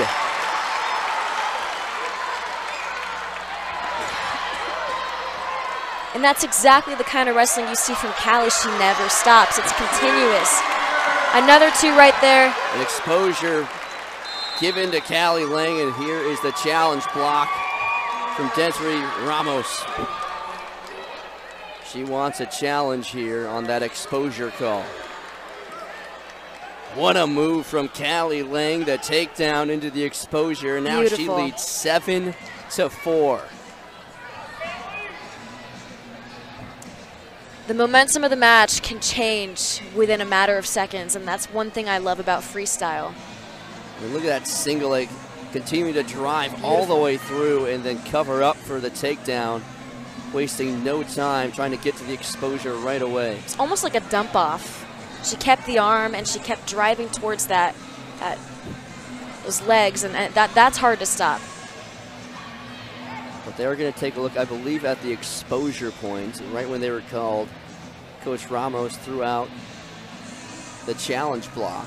And that's exactly the kind of wrestling you see from Callie. She never stops. It's continuous. Another 2 right there. An exposure given to Callie Lang, and here is the challenge block. from Desiree Ramos. She wants a challenge here on that exposure call. What a move from Callie Lang, the takedown into the exposure. Now Beautiful. She leads 7-4. The momentum of the match can change within a matter of seconds, and that's one thing I love about freestyle. And look at that single leg, continuing to drive all the way through and then cover up for the takedown, wasting no time trying to get to the exposure right away. It's almost like a dump off. She kept the arm and she kept driving towards those legs, and that's hard to stop. But they're going to take a look, I believe, at the exposure points. Right when they were called, Coach Ramos threw out the challenge block.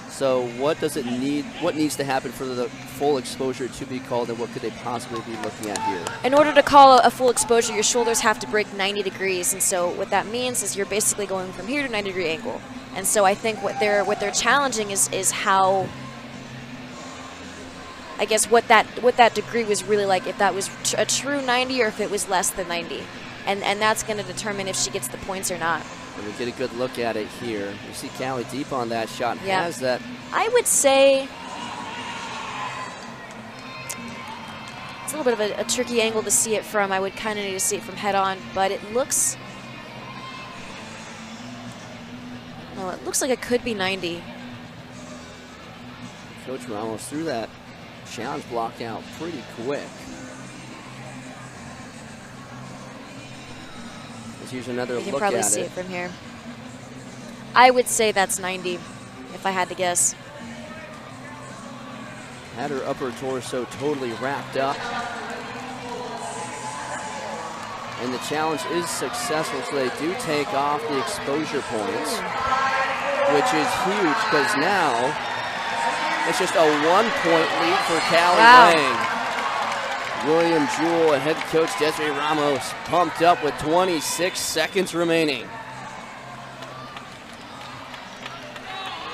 So what does it need? What needs to happen for the full exposure to be called, and what could they possibly be looking at here? In order to call a full exposure, your shoulders have to break 90 degrees, and so what that means is you're basically going from here to 90-degree angle. And so I think what they're challenging is how, I guess, what that degree was really like, if that was a true 90 or if it was less than 90, and that's going to determine if she gets the points or not. Let me get a good look at it here. You see Callie deep on that shot. Yeah. Has that. I would say it's a little bit of a tricky angle to see it from. I would kind of need to see it from head on, but it looks, well, it looks like it could be 90. Coach Ramos threw that challenge block out pretty quick. Let's use another look at it. You can probably see it from here. I would say that's 90, if I had to guess. Had her upper torso totally wrapped up. And the challenge is successful, so they do take off the exposure points, which is huge because now it's just a 1-point lead for Callie Lang. William Jewell and head coach Desiree Ramos pumped up with 26 seconds remaining.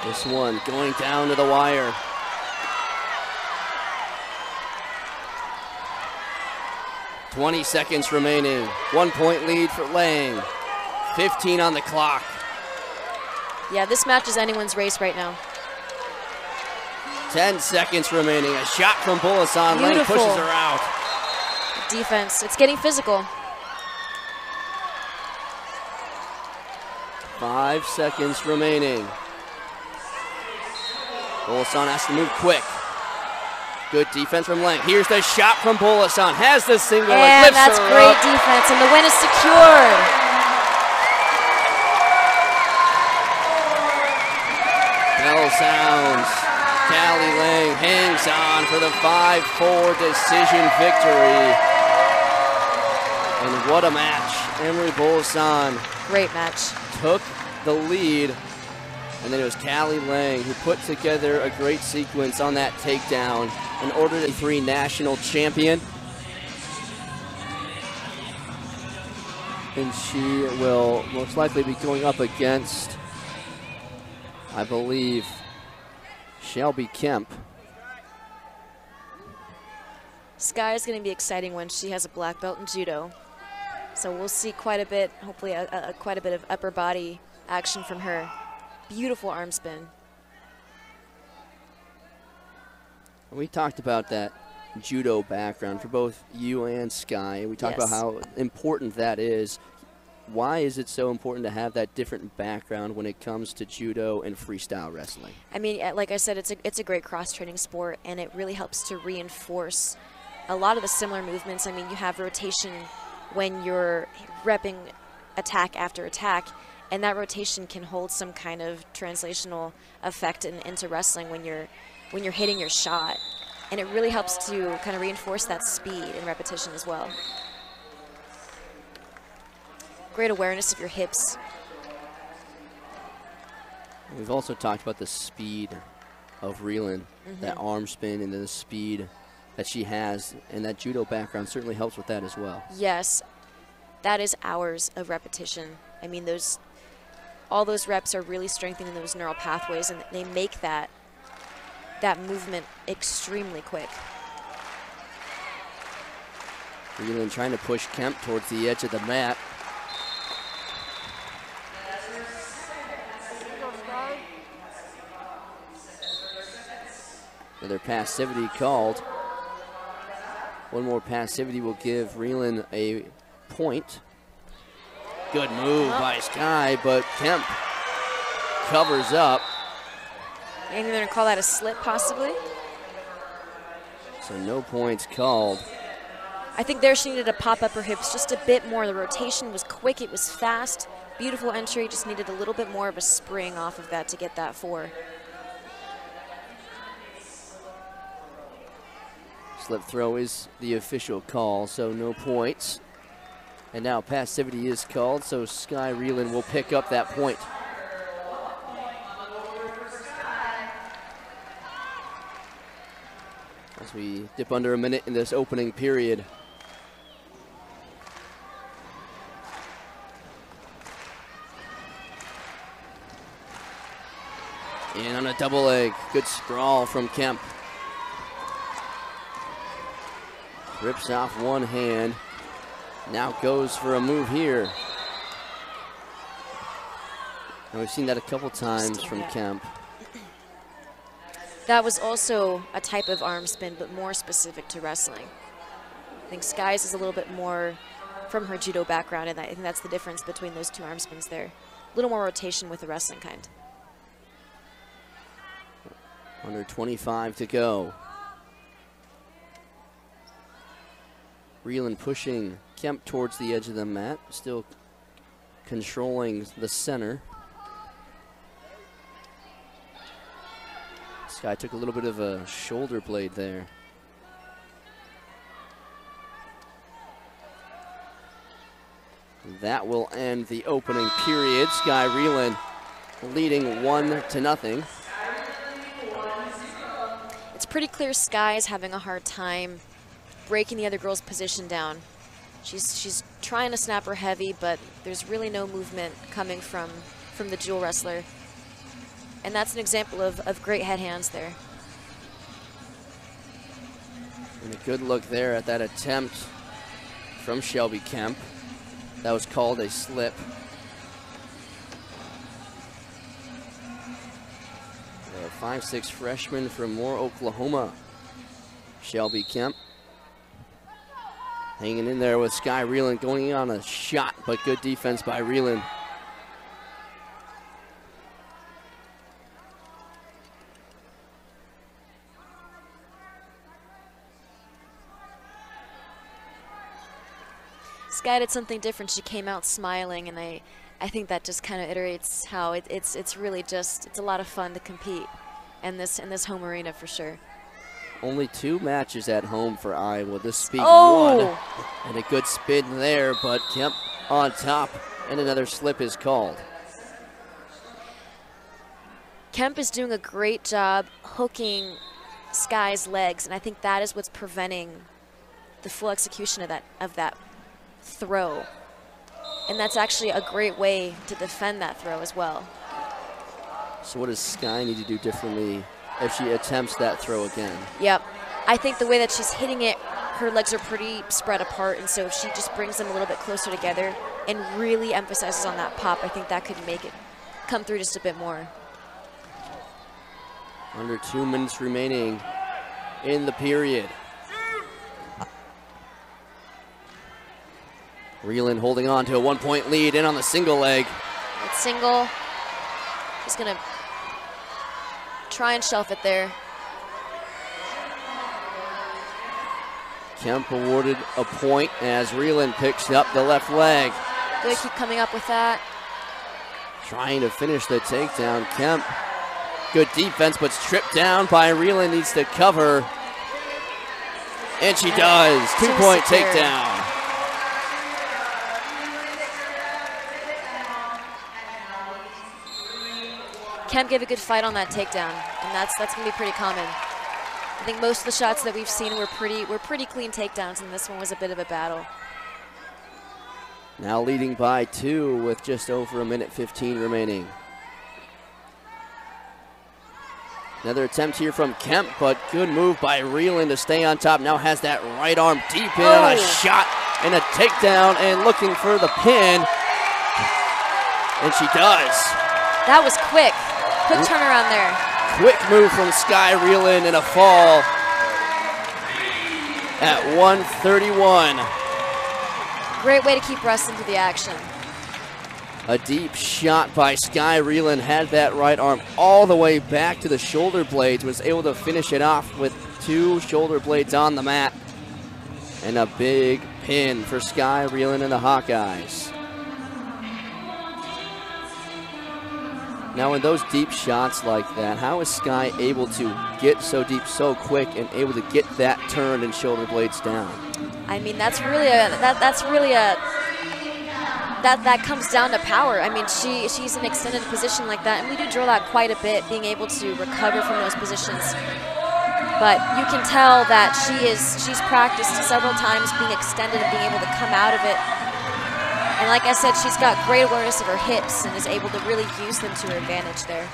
This one going down to the wire. "20 seconds remaining. 1-point lead for Lang. 15 on the clock. Yeah, this match is anyone's race right now. 10 seconds remaining. A shot from Bullasan. Lang Beautiful. pushes her out. Defense. It's getting physical. 5 seconds remaining. Bullasan has to move quick. Good defense from Lang. Here's the shot from Bullasan. Has the single. And that's great defense, and the win is secured. Bell sounds. Callie Lang hangs on for the 5-4 decision victory. And what a match. Emery Bullasan Great match. took the lead. And then it was Callie Lang who put together a great sequence on that takedown in order to be 3 national champion. And she will most likely be going up against, I believe, Shelby Kemp. Sky is going to be exciting when she has a black belt in judo. So we'll see quite a bit, hopefully quite a bit of upper body action from her. Beautiful arm spin. We talked about that judo background for both you and Sky. We talked about how important that is. Why is it so important to have that different background when it comes to judo and freestyle wrestling? I mean, like I said, it's a great cross-training sport, and it really helps to reinforce a lot of the similar movements. I mean, you have rotation when you're repping attack after attack, and that rotation can hold some kind of translational effect into wrestling when you're hitting your shot. And it really helps to kind of reinforce that speed and repetition as well. Great awareness of your hips. We've also talked about the speed of Reelan, that arm spin and the speed that she has, and that judo background certainly helps with that as well. Yes, that is hours of repetition. I mean, all those reps are really strengthening those neural pathways, and they make that movement extremely quick. Reeland trying to push Kemp towards the edge of the mat. Another passivity called. One more passivity will give Reeland a point. Good move by Sky, but Kemp covers up. Maybe they're going to call that a slip, possibly. So no points called. I think there she needed to pop up her hips just a bit more. The rotation was quick, it was fast. Beautiful entry, just needed a little bit more of a spring off of that to get that 4. Slip throw is the official call, so no points. And now passivity is called, so Sky Reeland will pick up that point. As we dip under a minute in this opening period. And on a double leg, good sprawl from Kemp. Rips off one hand. Now goes for a move here. And we've seen that a couple times from Kemp. That was also a type of arm spin, but more specific to wrestling. I think Sky's is a little bit more from her judo background, and I think that's the difference between those 2 arm spins there. A little more rotation with the wrestling kind. Under 25 to go. Reeland pushing Kemp towards the edge of the mat, still controlling the center. Sky took a little bit of a shoulder blade there. That will end the opening period. Sky Reeland leading 1-0. It's pretty clear Sky's having a hard time breaking the other girl's position down. She's trying to snap her heavy, but there's really no movement coming from the Jewell wrestler. And that's an example of great head hands there. And a good look there at that attempt from Shelby Kemp. That was called a slip. A 5'6" freshman from Moore, Oklahoma. Shelby Kemp. Hanging in there with Sky Reeland, going on a shot, but good defense by Reeland. Sky did something different. She came out smiling, and I think that just kind of iterates how it's really just, it's a lot of fun to compete in this home arena for sure. Only 2 matches at home for Iowa. This being one. And a good spin there, but Kemp on top, and another slip is called. Kemp is doing a great job hooking Sky's legs, and I think that is what's preventing the full execution of that throw. And that's actually a great way to defend that throw as well. So what does Sky need to do differently if she attempts that throw again? Yep. I think the way that she's hitting it, her legs are pretty spread apart, and so if she just brings them a little bit closer together and really emphasizes on that pop, I think that could make it come through just a bit more. Under 2 minutes remaining in the period. Reeland holding on to a 1-point lead in on the single leg. That single, just gonna try and shelf it there. Kemp awarded a point as Reeland picks up the left leg. Good, keep coming up with that. Trying to finish the takedown. Kemp, good defense, but stripped down by Reeland, needs to cover. And she does. 2-point takedown. Kemp gave a good fight on that takedown, and that's going to be pretty common. I think most of the shots that we've seen were pretty clean takedowns, and this one was a bit of a battle. Now leading by 2 with just over 1:15 remaining. Another attempt here from Kemp, but good move by Reeland to stay on top. Now has that right arm deep in on a shot and a takedown and looking for the pin. And she does. That was quick. Quick turnaround there. Quick move from Sky Reeland and a fall at 131. Great way to keep Russ into the action. A deep shot by Sky Reeland, had that right arm all the way back to the shoulder blades, was able to finish it off with 2 shoulder blades on the mat. And a big pin for Sky Reeland and the Hawkeyes. Now in those deep shots like that, how is Sky able to get so deep so quick and able to get that turned and shoulder blades down? I mean, that comes down to power. I mean, she's in an extended position like that, and we do drill that quite a bit, being able to recover from those positions. But you can tell that she's practiced several times being extended and being able to come out of it. And like I said, she's got great awareness of her hips and is able to really use them to her advantage there.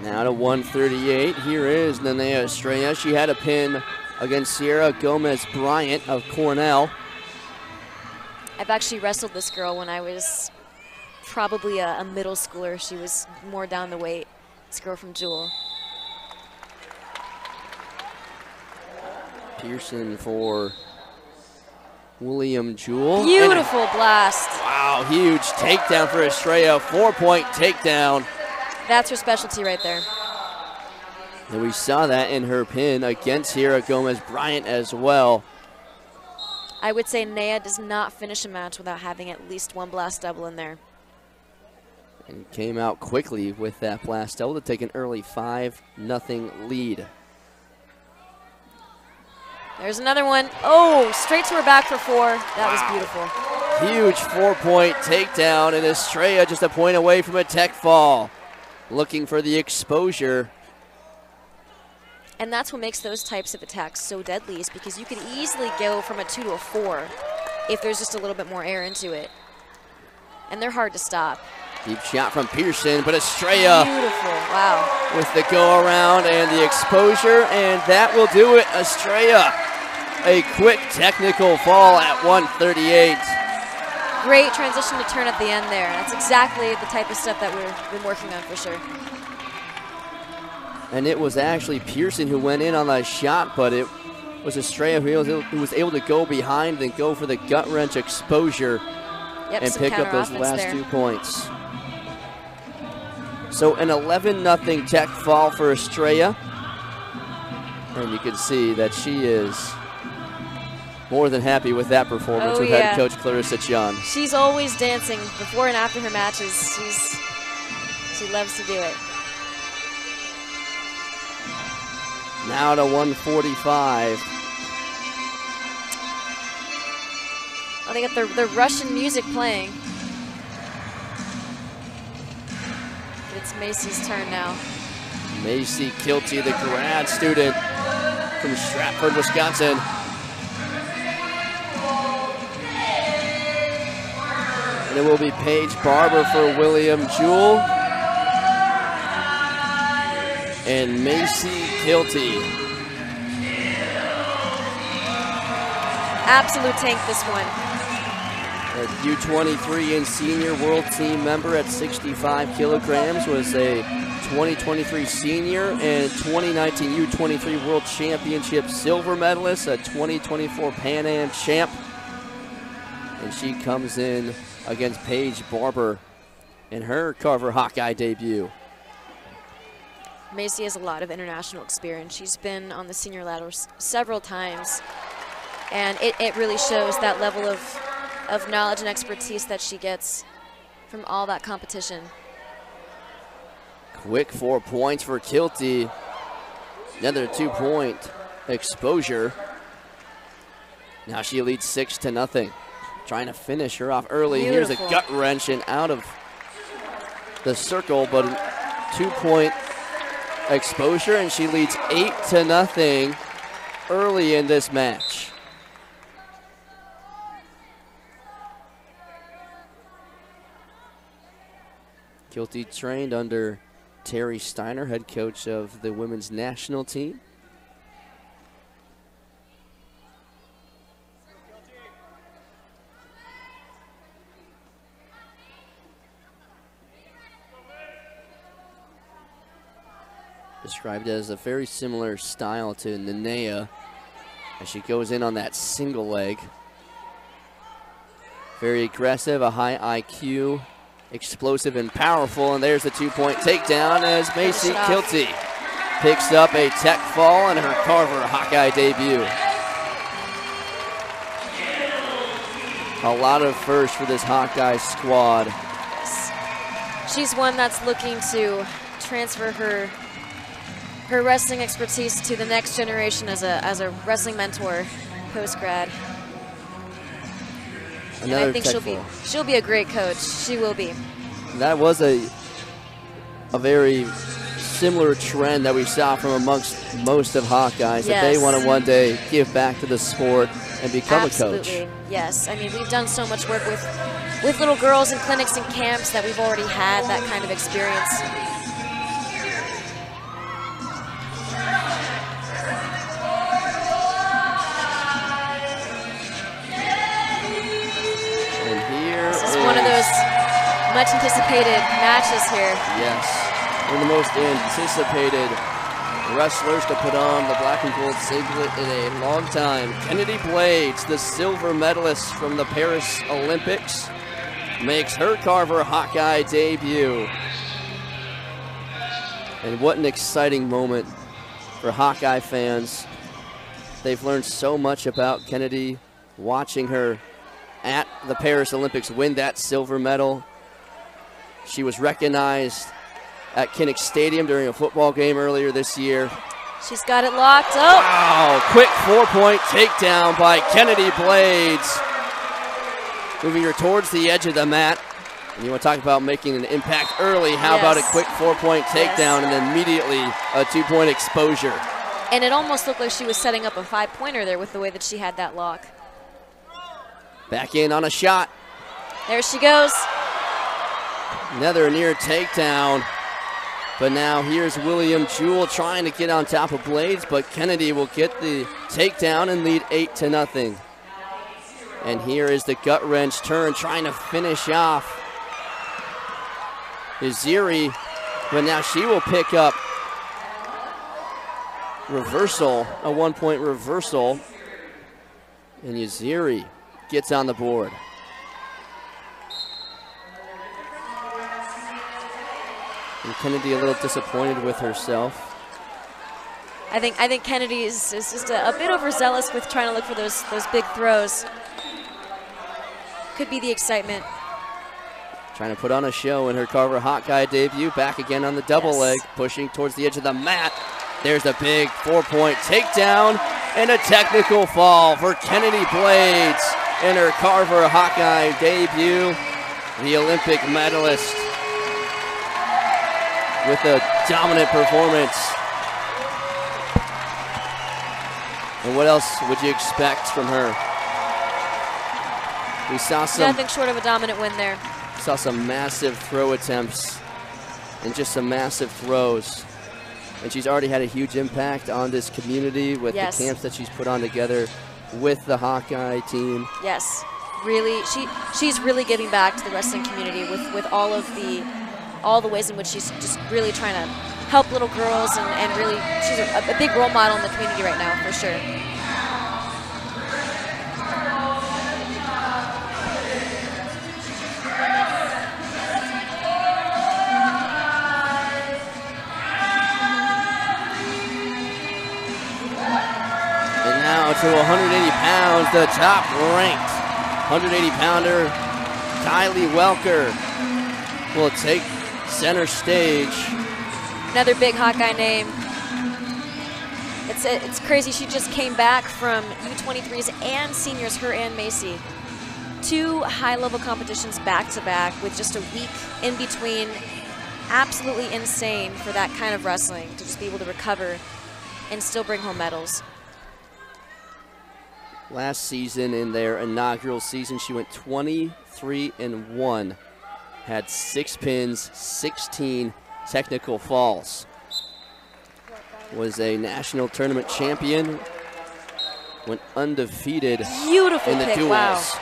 Now to 138, here is Nenea Estrella. She had a pin against Sierra Gomez-Bryant of Cornell. I've actually wrestled this girl when I was probably a middle schooler. She was more down the weight. This girl from Jewell. Pearson for William Jewell. Beautiful blast. Wow, huge takedown for Estrella. 4-point takedown. That's her specialty right there. And we saw that in her pin against Sierra Gomez-Bryant as well. I would say Nea does not finish a match without having at least 1 blast double in there. And came out quickly with that blast double to take an early 5-0 lead. There's another one. Oh, straight to her back for 4. That was beautiful. Huge 4-point takedown, and Estrella just a point away from a tech fall. Looking for the exposure. And that's what makes those types of attacks so deadly, is because you could easily go from a 2 to a 4 if there's just a little bit more air into it. And they're hard to stop. Deep shot from Pearson, but Estrella beautiful, wow. With the go around and the exposure, and that will do it. Estrella, a quick technical fall at 138. Great transition to turn at the end there. That's exactly the type of stuff that we've been working on for sure. And it was actually Pearson who went in on that shot, but it was Estrella who was able to go behind and go for the gut wrench exposure and pick up those last 2 points. So an 11-0 tech fall for Estrella. And you can see that she is more than happy with that performance with head coach Clarissa Chun. She's always dancing before and after her matches. She loves to do it. Now to 145. Oh, they got the Russian music playing. It's Macy's turn now. Macy Kilty, the grad student from Stratford, Wisconsin. And it will be Paige Barber for William Jewell. And Macy Kilty. Absolute tank, this one. A U23 and senior world team member at 65 kilograms, was a 2023 senior and 2019 U23 World Championship silver medalist, a 2024 Pan Am champ. And she comes in against Paige Barber in her Carver Hawkeye debut. Macy has a lot of international experience. She's been on the senior ladder several times, and it really shows that level of knowledge and expertise that she gets from all that competition. Quick 4 points for Kilty. Another 2-point exposure. Now she leads 6-0. Trying to finish her off early. Beautiful. Here's a gut wrench and out of the circle, but a 2-point exposure, and she leads 8-0 early in this match. Kilty trained under Terry Steiner, head coach of the women's national team. Described as a very similar style to Nenea as she goes in on that single leg. Very aggressive, a high IQ, explosive and powerful, and there's the two-point takedown as Macy Kilty picks up a tech fall in her Carver Hawkeye debut. A lot of firsts for this Hawkeye squad. She's one that's looking to transfer her wrestling expertise to the next generation as a wrestling mentor post-grad. And I think she'll be a great coach. She will be. That was a very similar trend that we saw from amongst most of Hawkeyes, that they want to one day give back to the sport and become a coach. Absolutely, yes. I mean, we've done so much work with little girls in clinics and camps that we've already had that kind of experience. One of those much anticipated matches here. Yes, one of the most anticipated wrestlers to put on the black and gold singlet in a long time. Kennedy Blades, the silver medalist from the Paris Olympics, makes her Carver Hawkeye debut. And what an exciting moment for Hawkeye fans. They've learned so much about Kennedy watching her at the Paris Olympics win that silver medal. She was recognized at Kinnick Stadium during a football game earlier this year. She's got it locked. Oh! Wow, quick 4-point takedown by Kennedy Blades. Moving her towards the edge of the mat. And you want to talk about making an impact early. How about a quick 4-point takedown and then immediately a 2-point exposure. And it almost looked like she was setting up a 5-pointer there with the way that she had that lock. Back in on a shot. There she goes. Another near takedown. But now here's William Jewell trying to get on top of Blades, but Kennedy will get the takedown and lead 8-0. And here is the gut wrench turn, trying to finish off Iziri, but now she will pick up reversal, a 1-point reversal. And Iziri gets on the board. And Kennedy a little disappointed with herself. I think Kennedy is just a bit overzealous with trying to look for those big throws. Could be the excitement. Trying to put on a show in her Carver Hawkeye debut. Back again on the double leg, pushing towards the edge of the mat. There's a big 4-point takedown and a technical fall for Kennedy Blades in her Carver Hawkeye debut. The Olympic medalist with a dominant performance. And what else would you expect from her? We saw some... Nothing short of a dominant win there. Saw some massive throw attempts and just some massive throws. And she's already had a huge impact on this community with the camps that she's put on together with the Hawkeye team. Yes, really, she's really giving back to the wrestling community with all the ways in which she's just really trying to help little girls and really, she's a big role model in the community right now, for sure. To 180 pounds, the top-ranked 180-pounder Kylie Welker will take center stage. Another big Hawkeye name. It's crazy. She just came back from U23s and seniors, her and Macy. 2 high-level competitions back-to-back with just a week in between. Absolutely insane for that kind of wrestling, to just be able to recover and still bring home medals. Last season, in their inaugural season, she went 23-1 had 6 pins, 16 technical falls. Was a national tournament champion, went undefeated Beautiful in the pick. duels. Wow.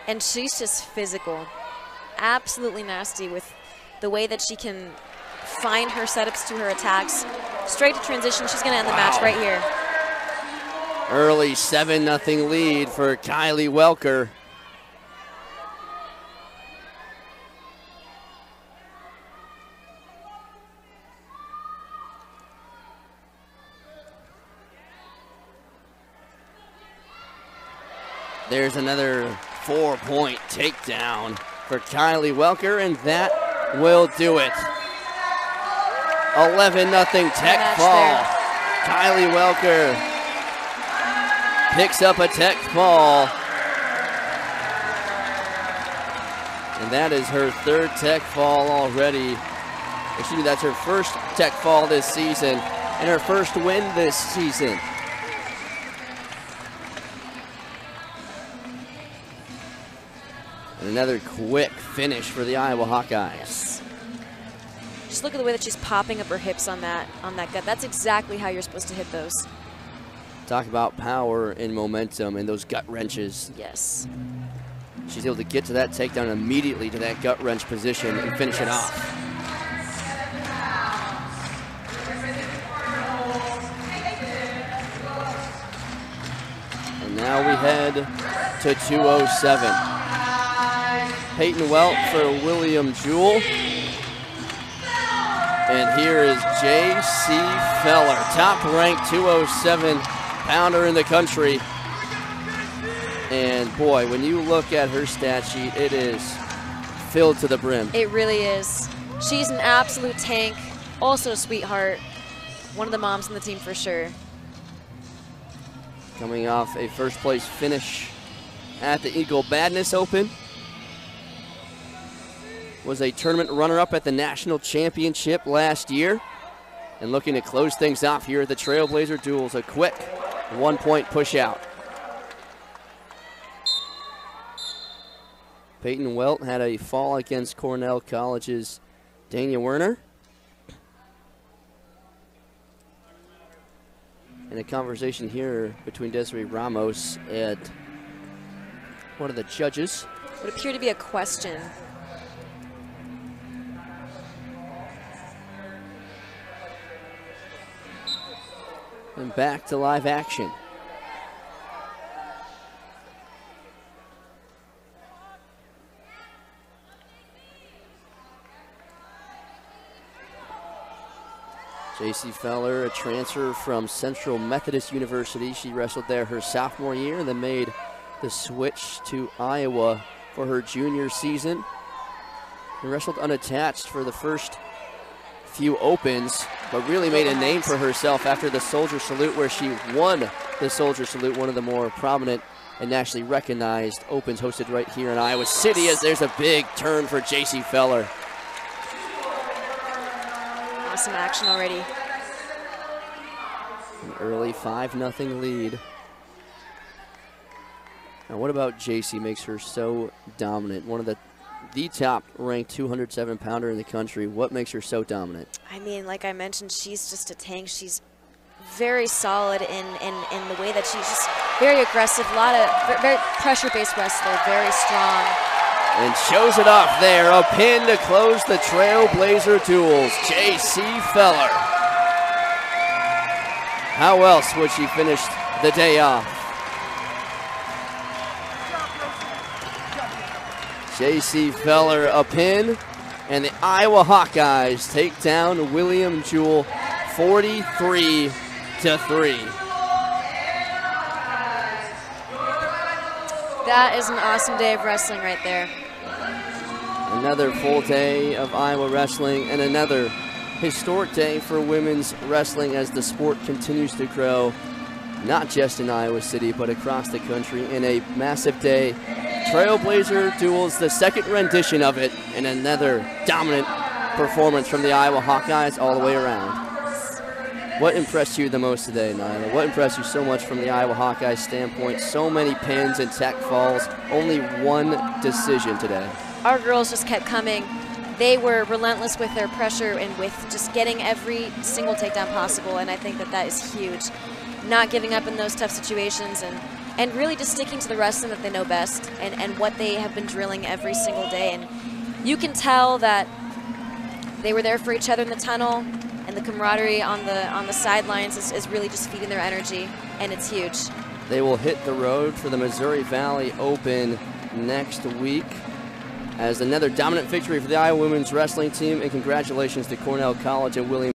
And she's just physical. Absolutely nasty with the way that she can find her setups to her attacks. Straight to transition. She's going to end the match right here. Early 7-0 lead for Kylie Welker. There's another 4-point takedown for Kylie Welker, and that will do it. 11-0 tech fall. Kylie Welker picks up a tech fall. And that is her 3rd tech fall already. Excuse me, that's her 1st tech fall this season and her 1st win this season. And another quick finish for the Iowa Hawkeyes. Yes. Just look at the way that she's popping up her hips on that gut. That's exactly how you're supposed to hit those. Talk about power and momentum and those gut wrenches. Yes. She's able to get to that takedown immediately to that gut wrench position and finish it off. And now we head to 207. Peyton Welt for William Jewell. And here is J.C. Feller, top-ranked 207-pounder in the country. And boy, when you look at her stat sheet, it is filled to the brim. It really is. She's an absolute tank, also a sweetheart. One of the moms on the team for sure. Coming off a 1st place finish at the Eagle Badness Open. Was a tournament runner-up at the national championship last year. And looking to close things off here at the Trailblazer Duels. A quick 1-point push out. Peyton Welt had a fall against Cornell College's Dania Werner. And a conversation here between Desiree Ramos and one of the judges. Would appear to be a question. And back to live action. J.C. Feller, a transfer from Central Methodist University. She wrestled there her sophomore year and then made the switch to Iowa for her junior season. And wrestled unattached for the first few opens, but really made a name for herself after the Soldier Salute, where she won the Soldier Salute, one of the more prominent and nationally recognized opens hosted right here in Iowa City, as there's a big turn for J.C. Feller. Awesome action already. An early 5-0 lead. Now what about J.C. makes her so dominant? One of the top ranked 207-pounder in the country. What makes her so dominant? I mean, like I mentioned, she's just a tank. She's very solid in the way that she's just very aggressive, a lot of very pressure-based wrestler, very strong. And shows it off there. A pin to close the Trailblazer Duels. J.C. Feller. How else would she finish the day off? J.C. Feller a pin, and the Iowa Hawkeyes take down William Jewell 43-3. That is an awesome day of wrestling right there. Another full day of Iowa wrestling and another historic day for women's wrestling as the sport continues to grow, not just in Iowa City, but across the country in a massive day. Trailblazer Duels, the second rendition of it, and another dominant performance from the Iowa Hawkeyes all the way around. What impressed you the most today, Nyla? What impressed you so much from the Iowa Hawkeyes standpoint? So many pins and tech falls, only one decision today. Our girls just kept coming. They were relentless with their pressure and with just getting every single takedown possible, and I think that is huge. Not giving up in those tough situations and really just sticking to the wrestling that they know best and what they have been drilling every single day. And you can tell that they were there for each other in the tunnel, and the camaraderie on the sidelines is really just feeding their energy, and it's huge. They will hit the road for the Missouri Valley Open next week as another dominant victory for the Iowa women's wrestling team, and congratulations to Cornell College and William